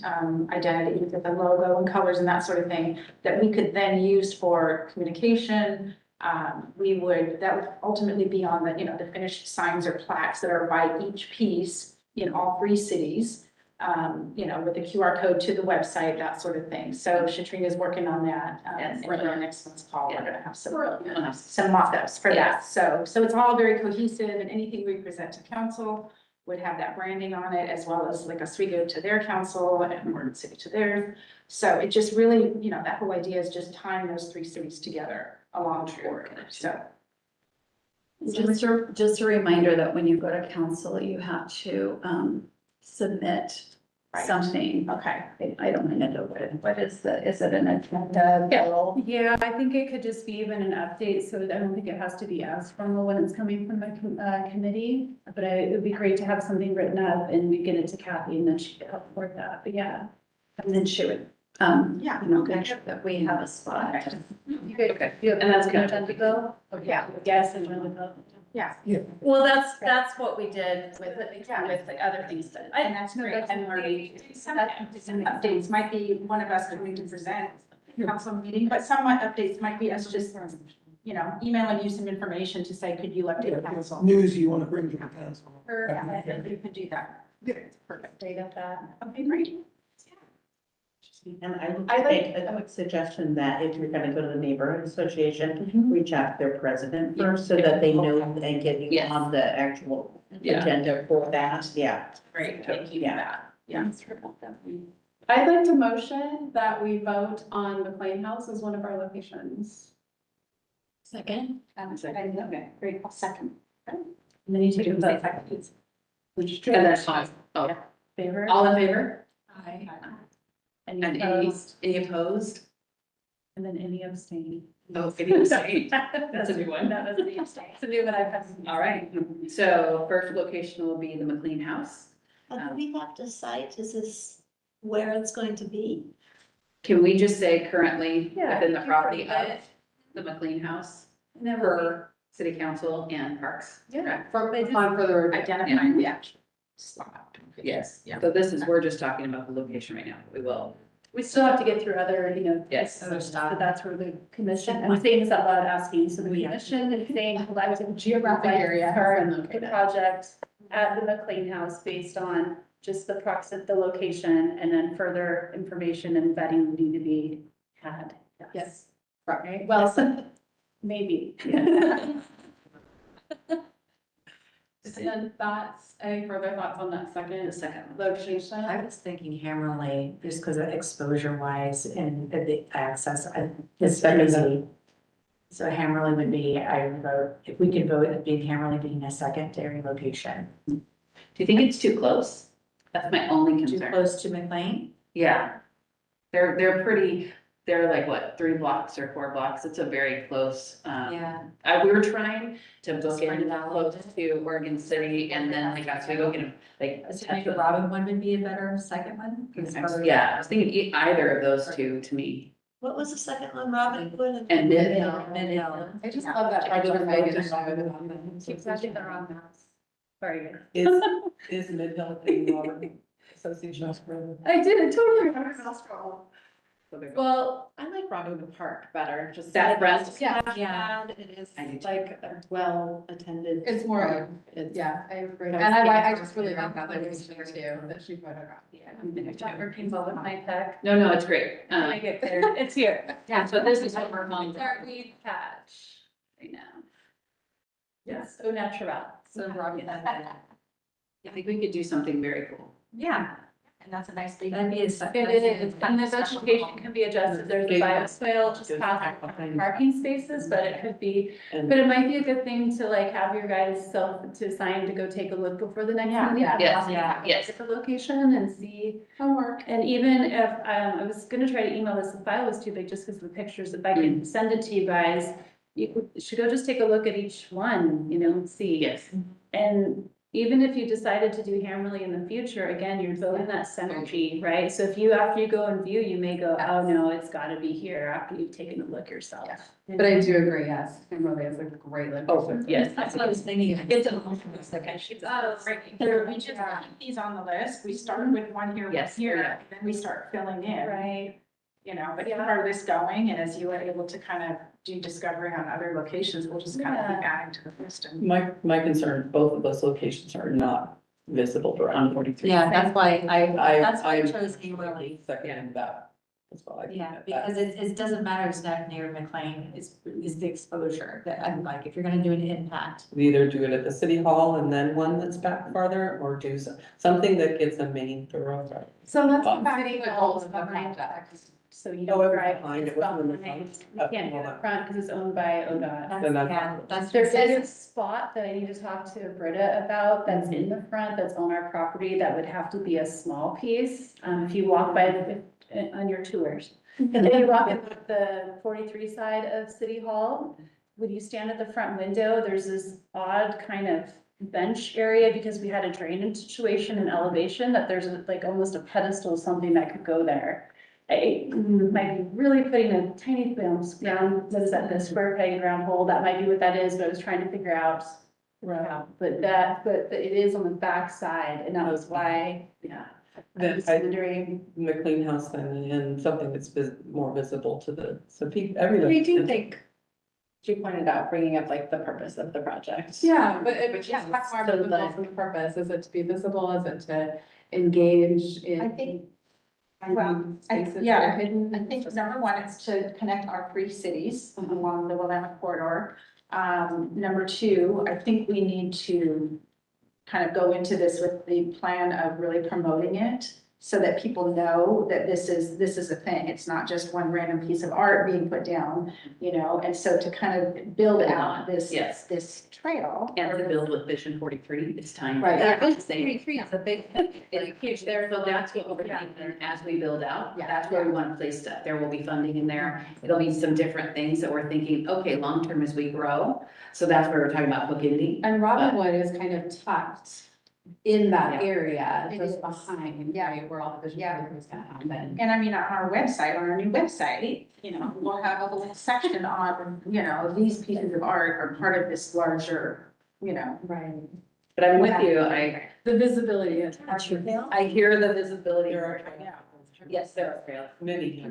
identity with the logo and colors and that sort of thing that we could then use for communication. That would ultimately be on the finished signs or plaques that are by each piece in all 3 cities. With the QR code to the website, that sort of thing. So Shatrina is working on that. Yes. For our next month's call, we're gonna have Yeah. some mock-ups for Yeah. that. So it's all very cohesive, and anything we present to council would have that branding on it, as well as like Oswego to their council and Morgan City to theirs. So it just really, that whole idea is just tying those 3 cities together along the board. So. Just a reminder that when you go to council, you have to submit Right. something. Okay. I don't know what is it an agenda? bill? Yeah, I think it could just be even an update, so I don't think it has to be as formal when it's coming from the committee. But it would be great to have something written up and we get it to Kathy and then she could help work that, but yeah. And then she would, Yeah. make sure that we have a spot. Okay. And that's good. Agenda go? Yeah. Yes, agenda go. Yeah. Well, that's what we did with the other things that. And that's great. And some updates might be one of us coming to present council meeting, but some updates might be us just, emailing you some information to say, could you update council? News you want to bring to the council. Perfect. You could do that. Perfect. They got that. Okay, great. And I would make a quick suggestion that if you're gonna go to the neighborhood association, reach out to their president first so that they know and get you Yes. on the actual Yeah. agenda for that, yeah. Great. Thank you for that. Yeah. I'd like to motion that we vote on McLean House as one of our locations. Second. Okay, great. I'll second. And then you take a vote. And that's fine. Oh, Favor? All in favor? Aye. Any and opposed? any opposed? And then any abstain. Oh, it is eight. That's a new one. That was the abstain. It's a new one I've had. All right, so first location will be the McLean House. Do we have to cite, is this where it's going to be? Can we just say currently Yeah, within the you property provide of it. the McLean House Never. for city council and parks? Yeah. For, They just- upon further Identifying the actual spot. Yes, Yeah. so this is, we're just talking about the location right now. We will. We still have to get through other, Yes. Other stuff. But that's where the commission, I'm saying this out loud asking, so the commission is saying collective geographic area for the project at the McLean House based on just the the location, and then further information and vetting would need to be had. Yes. Right, well, maybe. And then thoughts, any further thoughts on that The second one. location? I was thinking Hammerley, just because of exposure wise and the access, it's easy. So Hammerley would be, I would vote, if we could vote, it'd be Hammerley being a secondary location. Do you think it's too close? That's my only Too concern. close to McLean? Yeah. They're pretty, they're like, what, 3 blocks or 4 blocks? It's a very close, Yeah. we were trying to book Spread in it out. close to Oregon City and then like, so we go get like. So maybe Robin one would be a better second one? Yeah, I was thinking either of those two to me. What was the second one, Robin Hood? And then, Mid-Hill. I just love that project. Keeps adding the wrong mouse. Sorry. Is Mid-Hill a Robert Association? I did, it totally. Well, I like Robin Hood Park better, just. That front? Yeah. Yeah. It is I do too. like a well-attended. It's more, park. It's. yeah, I agree. But And I was I getting just from really there, like that but location it's too, that she photographed. Not working well with my tech. No, it's great. I get there, it's here. Yeah, so this is what we're calling. Start weed patch. Right now. Yes, au natural. So Robin, I think we could do something very cool. yeah, And that's a nice thing. that'd be a. It is, and the vegetation can be adjusted, there's a bioswale just past parking spaces, but it could be, And but it might be a good thing to like have your guys self to sign to go take a look before the next Yeah, meeting. Yes, yeah. yes. At the location and see, Homework. and even if, I was gonna try to email this, the file was too big just because of the pictures, if I can send it to you guys. You should go just take a look at each one, and see. Yes. And even if you decided to do Hammerly in the future, again, you're building that synergy, right? So if you, after you go and view, you may go, oh no, it's gotta be here after you've taken a look yourself. But I do agree, yes, it really is a great location. Yes. That's what I was thinking. It's So we just keep these on the list, we start with one here, one Yes, here, yeah. and then we start filling in. Right. But keep part of this going, and as you are able to kind of do discovery on other locations, we'll just kind of keep adding to the list. And my concern, both of those locations are not visible on 43. Yeah, that's why that's why I I'm chose Hammerly. Second that as well. I think Yeah, that- because it doesn't matter, it's not near McLean, is the exposure that I'm like, if you're gonna do an impact. We either do it at the city hall and then one that's back farther, or do something that gives a main thoroughfare. So let's Fun. back to the goals of the project. So you Oh, don't it was drive. behind, it it's wasn't in the behind. front? You can't do the front because it's owned by ODOT. That's, Then that's- yeah, that's. There is a spot that I need to talk to Britta about that's in the front, that's on our property, that would have to be a small piece. If you walk by on your tours. And then you walk at the 43 side of City Hall, when you stand at the front window, there's this odd kind of bench area because we had a drainage situation and elevation that there's like almost a pedestal, something that could go there. It might be really putting a tiny ground, what is that, the square peg and round hole, that might be what that is, but I was trying to figure out. how. But it is on the back side, and that was why, yeah. I Then was I- wondering, McLean House then, and something that's more visible to everybody. We do think, she pointed out, bringing up like the purpose of the project. Yeah, but just yeah, talk more so about the the- goals and the purpose, is it to be visible, is it to engage in? I think, finding spaces that yeah, are hidden? I think number one is to connect our three cities along the Willamette corridor. Number two, I think we need to kind of go into this with the plan of really promoting it so that people know that this is a thing. It's not just one random piece of art being put down, you know, and so to kind of build out this, Yes. this trail. And to build with Vision 43, it's time. Right. Yeah, to Vision say- 43 is a big, It's huge there, so that's what we're thinking, as we build out, that's where we want to place stuff, there will be funding in there. It'll be some different things that we're thinking, okay, long-term as we grow, so that's where we're talking about bookending. And Robinwood is kind of tucked in that Yeah. area, It just is. behind, Yeah. right, where all the vision Yeah. is gonna happen. And I mean, on our website, on our new website, you know, we'll have a little section on, you know, these pieces of art are part of this larger, you know. Right. But I'm with you, The visibility is. I hear the visibility. There are trails. Yes, there are trails. Many.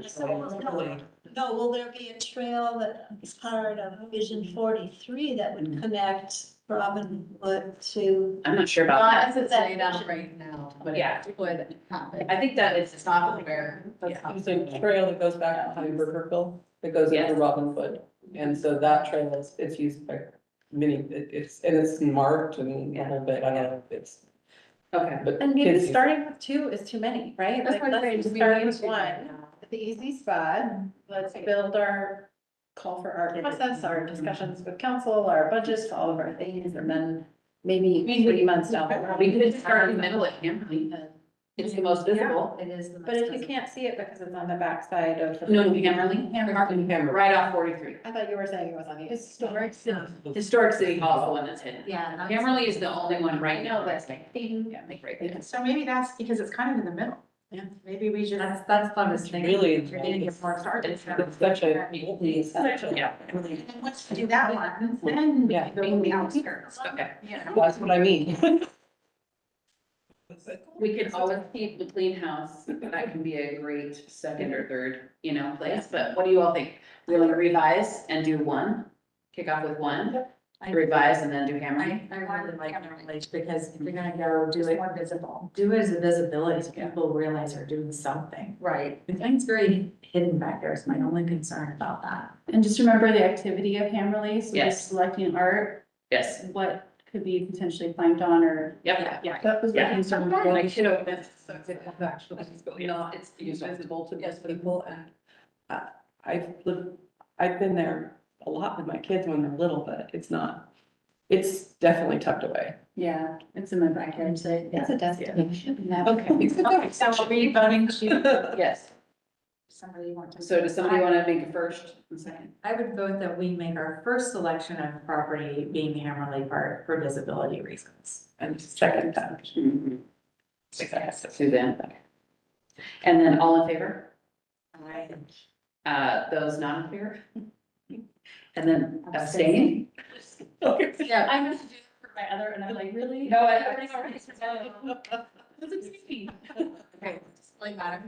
No, will there be a trail that is part of Vision 43 that would connect Robinwood to? I'm not sure about Not that. as it's laid out right now, but Yeah. it would happen. I think that it's Not aware. Yeah. There's a trail that goes back to Burgerville, that goes Yes. into Robinwood, and so that trail is, it's used by many, it's marked and a whole bit, I don't know if it's. Okay. But and maybe kids use it. starting with 2 is too many, right? That's Like, what I'm saying, let's to be start way with too 1, many. at the easy spot. Let's build our call for art process, our discussions with council, our budgets, all of our things, and then maybe 3 months down the road. We could start in the middle at Camberley, it's the most visible. It is. But if you can't see it because it's on the backside of. the- No, Camberley, right off 43. I thought you were saying it was on the. Historic city. Historic City Hall is the one that's hidden. Yeah. Camberley is the only one right now No, that's that's like, yeah, like right there. So maybe that's because it's kind of in the middle. Yeah. Maybe we just. That's what I was thinking. Really, You're gonna get more started. it's such a. Yeah. And once we do that one, then we Yeah. can build the outskirts, Okay. you know. That's what I mean. We could always keep the clean house, that can be a great second or third, you know, place, but what do you all think? We want to revise and do one, kick off with one, revise and then do Camberley? I really like Camberley because if you're gonna go do It's it, more visible. do it as a visibility, so people realize they're doing something. Right. I think it's very hidden back there is my only concern about that. And just remember the activity of Hammerly, so Yes. just selecting art, Yes. what could be potentially planked on or. Yep. Yeah. That was Yeah. my concern. My kiddo, that's Actually, not, It's it's useful. visible to most people, and I've been there a lot with my kids when they're little, but it's not, it's definitely tucked away. Yeah, it's in my backyard, so. It's a destination. Okay. Okay, so are we voting to, Yes, somebody want to? so does somebody want to make a first and second? I would vote that we make our first selection of property being Hammerley Park for visibility reasons. And second time. Mhm. Suzanne, okay. And then all in favor? Those not in favor? And then abstaining? Yeah, I meant to do it for my other, and I'm like, really? No, I- That's exciting. Okay, explain that.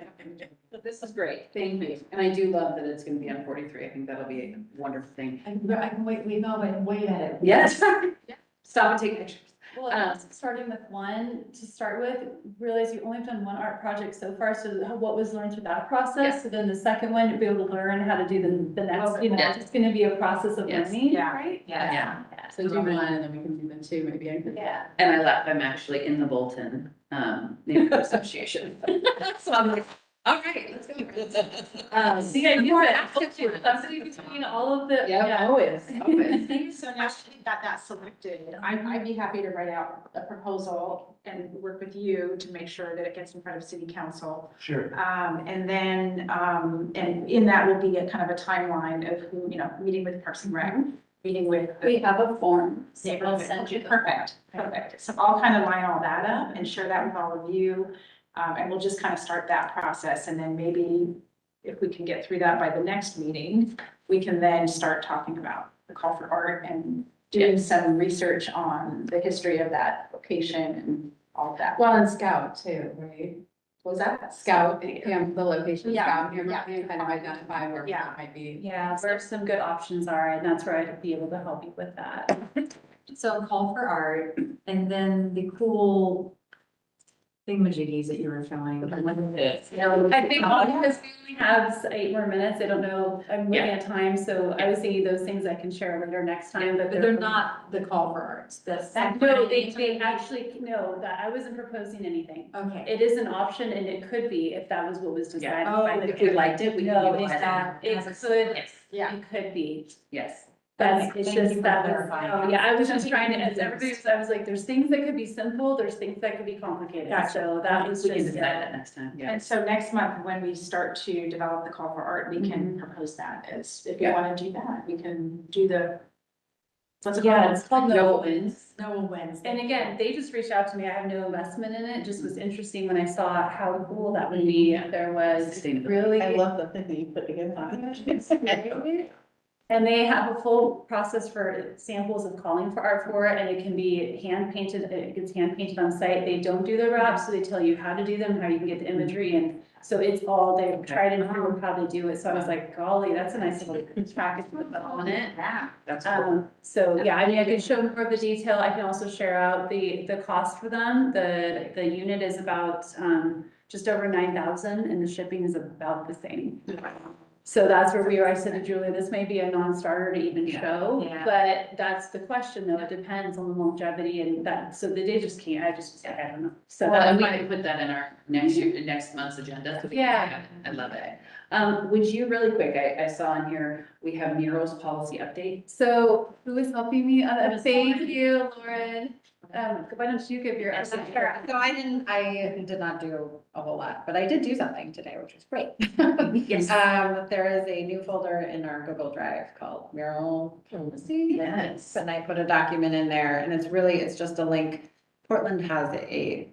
This is great, thank you, and I do love that it's gonna be on 43, I think that'll be a wonderful thing. I can wait, we know and wait at it. Yes, stop and take pictures. Well, starting with 1 to start with, realize you only have done 1 art project so far, so what was learned through that process? So then the second one, you'll be able to learn how to do the next, you know, Yes. it's gonna be a process of Yes. learning, Yeah. right? Yeah. So do one and then we can do the two, maybe. Yeah. And I left, I'm actually in the Bolton, neighborhood association. So I'm like, all right, let's go. See, I knew it, somebody between all of the. Yeah, always, always. So now we got that selected, I'd be happy to write out a proposal and work with you to make sure that it gets in front of city council. Sure. And then, and in that will be a kind of a timeline of who, you know, meeting with Parks and Rec, meeting with. We have a form, so Neighborhood. I'll send you. Perfect, perfect. So I'll kind of line all that up and share that with all of you. And we'll just kind of start that process, and then maybe if we can get through that by the next meeting, we can then start talking about the call for art and doing some research on the history of that location and all of that. Well, and Scout too, right? Was that? Scout, yeah, the location, Yeah, Scout, yeah. kind of identify where Yeah. that might be. Yeah, where some good options are, and that's where I'd be able to help you with that. So call for art, and then the cool thingamajiggies that you were showing. I think because we only have 8 more minutes, I don't know, I'm looking at time, so I was thinking those things I can share later next time, but But they're not the call for arts, that's. No, they actually, no, that, I wasn't proposing anything. Okay. It is an option and it could be if that was what was Yeah. decided Oh, by the. If we liked it, we could No, utilize it's that, it could, it could be. Yes. That's, it's Thank you just for that was, clarifying. oh, yeah, I was just trying to, as everybody was, I was like, there's things that could be simple, there's things that could be complicated, Gotcha. so that was We can just. decide that next time, yeah. And so next month, when we start to develop the call for art, we can propose that as, if you want to do that, we can do the. What's it Yeah, called? it's called No Wins. No Wednesday. And again, they just reached out to me, I have no investment in it, just was interesting when I saw how cool that would be, there was Sustainable. really. I love the thing that you put together. And they have a full process for samples of calling for art for it, and it can be hand painted, it gets hand painted on site. They don't do the wraps, so they tell you how to do them, how you can get the imagery, and so it's all, they've tried and true how they do it, so I was like, golly, that's a nice little package with that on it. Yeah, that's cool. So, yeah, I mean, I can show more of the detail, I can also share out the cost for them, the unit is about, just over 9,000, and the shipping is about the same. So that's where we were, I said to Julia, this may be a non-starter to even Yeah. show, Yeah. but that's the question though, it depends on the longevity and that, so they just can't, I just was like, I don't know. So Well, that and was we my, can put that in our next month's agenda. So we can Yeah. have it. I love it. Would you really quick, I saw in here, we have murals policy update. so who is helping me? Thank you, Lauren. Why don't you give your estimate? So I did not do a whole lot, but I did do something today, which was great. Yes. There is a new folder in our Google Drive called Mural Policy. Yes. And I put a document in there and it's just a link. Portland has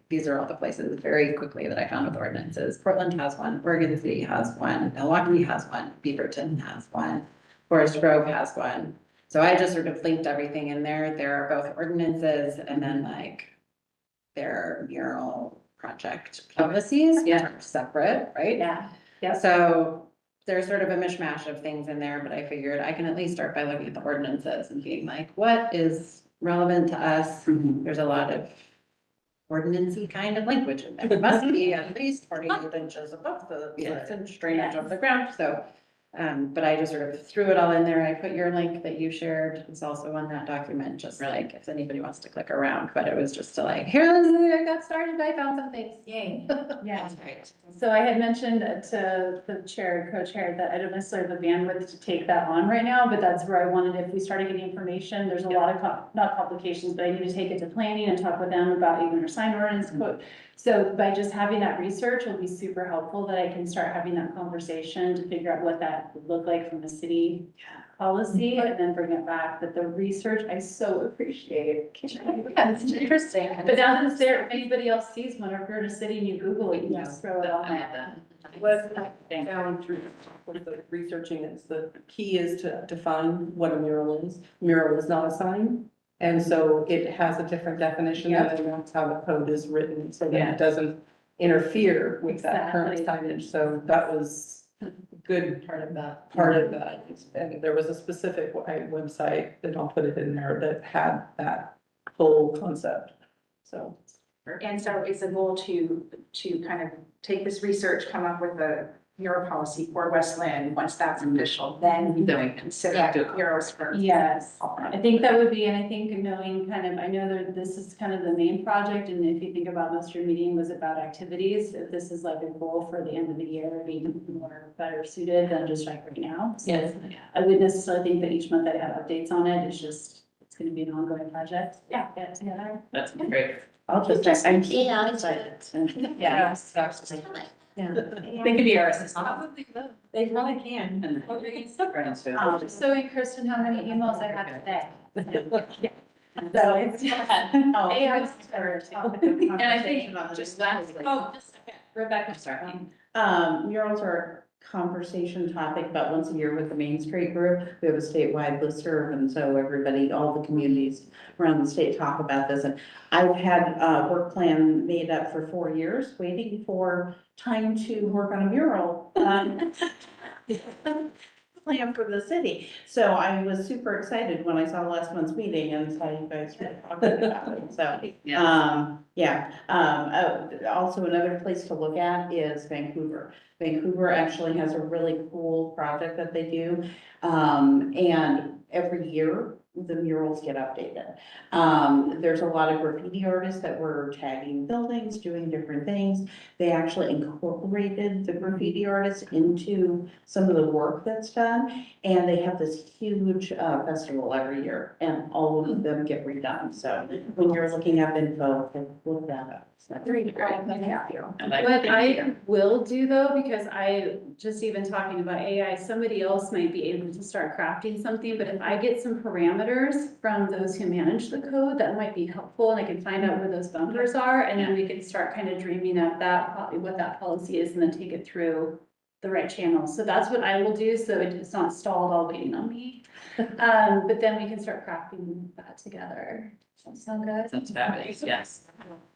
these are all the places very quickly that I found with ordinances. Portland has one, Oregon City has one, Milwaukee has one, Beaverton has one, Forest Grove has one. So I just sort of linked everything in there. There are both ordinances and then like their mural project policies, which Yeah. are separate, right? Yeah. So there's sort of a mishmash of things in there, but I figured I can at least start by looking at the ordinances and being like, what is relevant to us? Mhm. There's a lot of ordinance-y kind of language in there. It must be at least 48 inches above the Yeah. 6-inch drainage of the ground, so. But I just sort of threw it all in there. I put your link that you shared. It's also on that document, just like if anybody wants to click around, but it was just to like, here's, I got started, I found some things. Yay. Yeah. That's great. So I had mentioned to the chair, co-chair, that I don't necessarily have the bandwidth to take that on right now, but that's where I wanted, if we started getting information, there's a lot of, not complications, but I need to take it to planning and talk with them about even our sign ordinance quote. So by just having that research will be super helpful, that I can start having that conversation to figure out what that would look like from a city policy and then bring it back. But the research, I so appreciate. Yeah, it's interesting. But now that it's there, if anybody else sees one, or if you're in a city and you Google it, you can just throw it on I there. love that. What I found through the researching is the key is to define what a mural is. Mural is not a sign. And so it has a different definition and then that's how the code is written, so that it doesn't interfere with that current signage. So that was a good part of that. And there was a specific website, that I'll put it in there, that had that whole concept. So. And so it's a goal to kind of take this research, come up with a mural policy for West Lynn. Once that's official, then we Then we can can consider do it. murals for. Yes, I think that would be, and I think knowing kind of, I know that this is kind of the main project, and if you think about most of your meeting was about activities, if this is like a goal for the end of the year, being more better suited than just like right now. So Yes. I wouldn't necessarily think that each month I'd have updates on it, it's just, it's gonna be an ongoing project. Yeah. Yeah. That's great. I'll just, Just I'm be out of it. Yeah. They could be our assistant. They really can. And then- Just showing Kristen how many emails I had today. So it's. Oh. And I think Just lastly. Oh, just a second. Rebecca, sorry. Murals are a conversation topic about once a year with the Main Street Group. We have a statewide listserv, and so everybody, all the communities around the state talk about this. And I've had a work plan made up for 4 years, waiting for time to work on a mural. plan for the city. So I was super excited when I saw last month's meeting and saw you guys were talking about it, so. Also another place to look at is Vancouver. Vancouver actually has a really cool project that they do. And every year, the murals get updated. There's a lot of graffiti artists that were tagging buildings, doing different things. They actually incorporated the graffiti artists into some of the work that's done. And they have this huge festival every year, and all of them get redone. So when you're looking up info, look that up. So that's Great. What I will do though, because I, just even talking about AI, somebody else might be able to start crafting something, but if I get some parameters from those who manage the code, that might be helpful, and I can find out where those bumpers are, and then we can start kind of dreaming up that, what that policy is, and then take it through the right channels. So that's what I will do, so it's not stalled all waiting on me. But then we can start crafting that together. Does that sound good? Sounds fabulous, yes.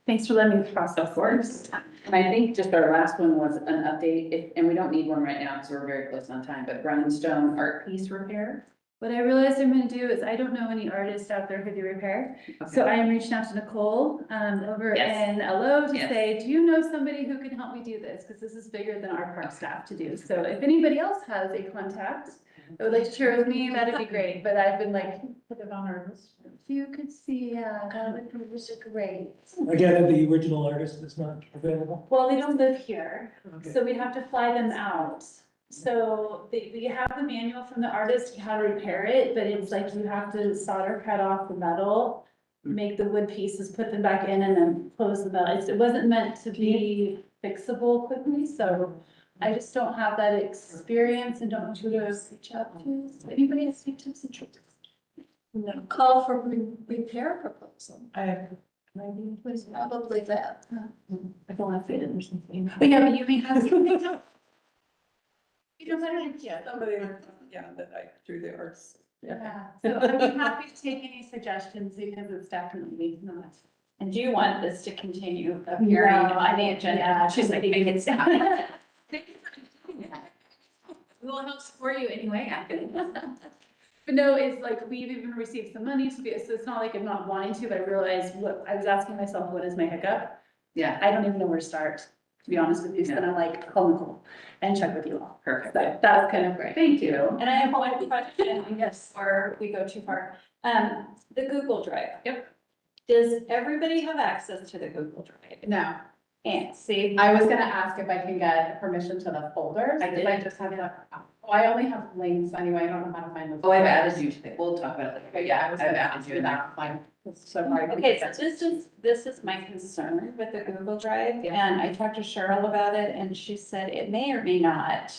Thanks for letting me process. Of course. And I think just our last one was an update, and we don't need one right now because we're very close on time, but Brownstone art piece repair. What I realized I'm gonna do is I don't know any artists out there who do repair. So I am reaching out to Nicole, over Yes. in LO to Yes. say, do you know somebody who can help me do this? Because this is bigger than our park staff to do. So if anybody else has a contact that would like to share with me, that'd be great. But I've been like, put it on our list. If you could see, that would be really great. Again, the original artist is not available. Well, they don't live here, Okay. so we'd have to fly them out. So we have the manual from the artist how to repair it, but it's like you have to solder cut off the metal, make the wood pieces, put them back in, and then close the metal. It wasn't meant to be fixable quickly, so I just don't have that experience and don't know who to reach out to. So anybody has any tips and tricks? No, call for repair proposal, Maybe. was probably that. I don't want to fit it or something. But yeah, but you may have. You don't matter. Yeah, somebody, yeah, that I, through the arts. Yeah, so I'd be happy to take any suggestions because it's definitely not. And do you want this to continue appearing on the agenda? Yeah, She's like, make it stop. We will help support you anyway. But no, it's like, we've even received some money to be, so it's not like I'm not wanting to, but I realized what, I was asking myself, what is my hiccup? Yeah, I don't even know where to start, to be honest with you, so then I'm like, call Nicole and check with you all. perfect. So that's kind of great. Thank you. And I have one question, I guess, before we go too far. The Google Drive. Yep. Does everybody have access to the Google Drive? No, And see, I was gonna ask if I can get permission to the folders. I did. If I just have the, oh, I only have links anyway, I don't know how to find them. Oh, I've added you to it. We'll talk about it later. But yeah, I was I've gonna added ask you you in there. that, like, so far. okay, so this is my concern with the Google Drive. Yeah. And I talked to Cheryl about it and she said it may or may not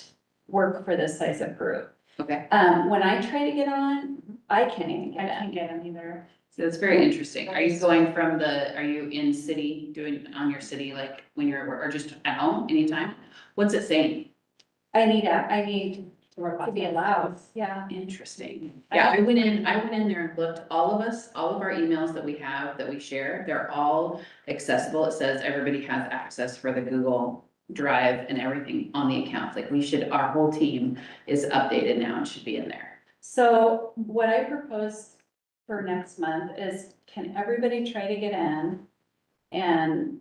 work for this size of group. Okay, When I try to get on, I can't even I get can't in. get them either. so it's very interesting. Are you going from are you in city, doing on your city, like when you're, or just at home, anytime? What's it saying? I need to be allowed, yeah. Interesting. Yeah, I went in there and looked, all of our emails that we have, that we share, they're all accessible. It says everybody has access for the Google Drive and everything on the accounts. Like our whole team is updated now and should be in there. So what I propose for next month is, can everybody try to get in? And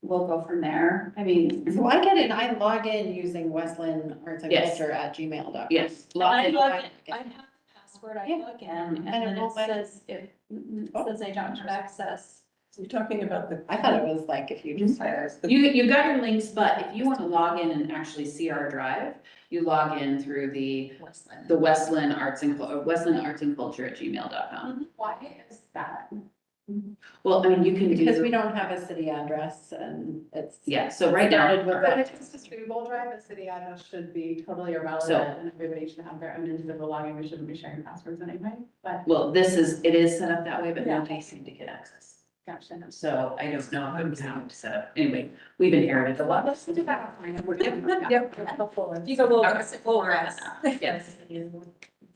we'll go from there. I mean, So I get in, I log in using Westland Arts and Yes. Culture at gmail.com. Yes. I Log in. log in, I have the password, I Yeah. log in, and And then it it won't let- says, it says I don't have access. You're talking about the. I thought it was like if you just. You got your links, but if you want to log in and actually see our drive, you log in through the Westland Arts and Culture at gmail.com. Why is that? Well, I mean, you can Because we do, don't have a city address and it's. yeah, so right now. Started with But if it's just Google Drive, the city address should be totally irrelevant, and everybody should have their own individual login, we shouldn't be sharing passwords anyway, but Well, it is set up that way, but nobody seemed to get access. gotcha. So I don't know if it was how to set up. Anyway, we've inherited a lot. Let's do that. Yep. Helpful. You go, Yes,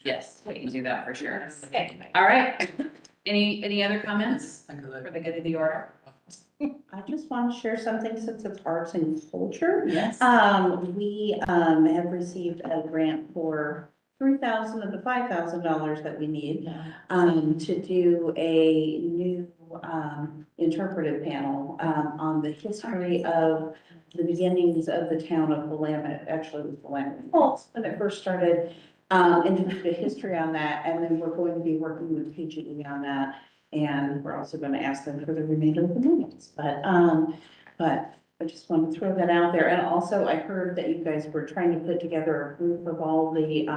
yes, we can do that for sure. Okay. All right. Any other comments for the good of the order? I just want to share something since it's arts and culture. Yes. We have received a grant for 3,000 of the $5,000 that we need, to do a new, interpretive panel, on the history of the beginnings of the town of Willamette, actually it was Willamette Falls when it first started, and to do the history on that, and then we're going to be working with PGE on that, and we're also gonna ask them for the remainder of the minutes, but I just want to throw that out there, and also I heard that you guys were trying to put together a group of all the,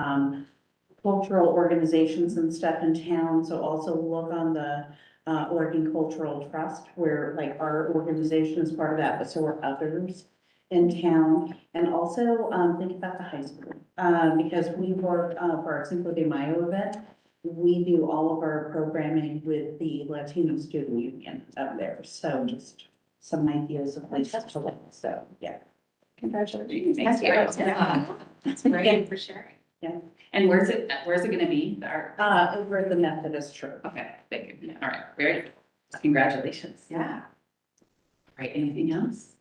cultural organizations and stuff in town, so also look on the, Oregon Cultural Trust, where like our organization is part of that, but so are others in town. And also, think about the high school, because we work, for our Cinco de Mayo event, we do all of our programming with the Latino Student Union up there, so just some ideas of places to look, so, yeah. Congratulations. Thank you. That's great for sharing. And where's it gonna be? Over at the Methodist Church. Okay, thank you. All right, very good. Congratulations. Yeah. All right, anything else?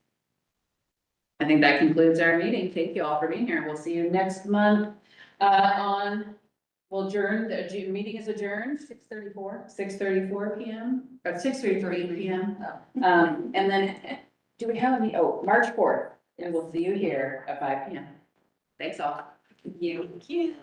I think that concludes our meeting. Thank you all for being here. We'll see you next month, we'll adjourn, the June meeting is adjourned. 6:34 PM, or 6:33 PM. And then, do we have any, March 4th, and we'll see you here at 5 PM. Thanks all. Thank you.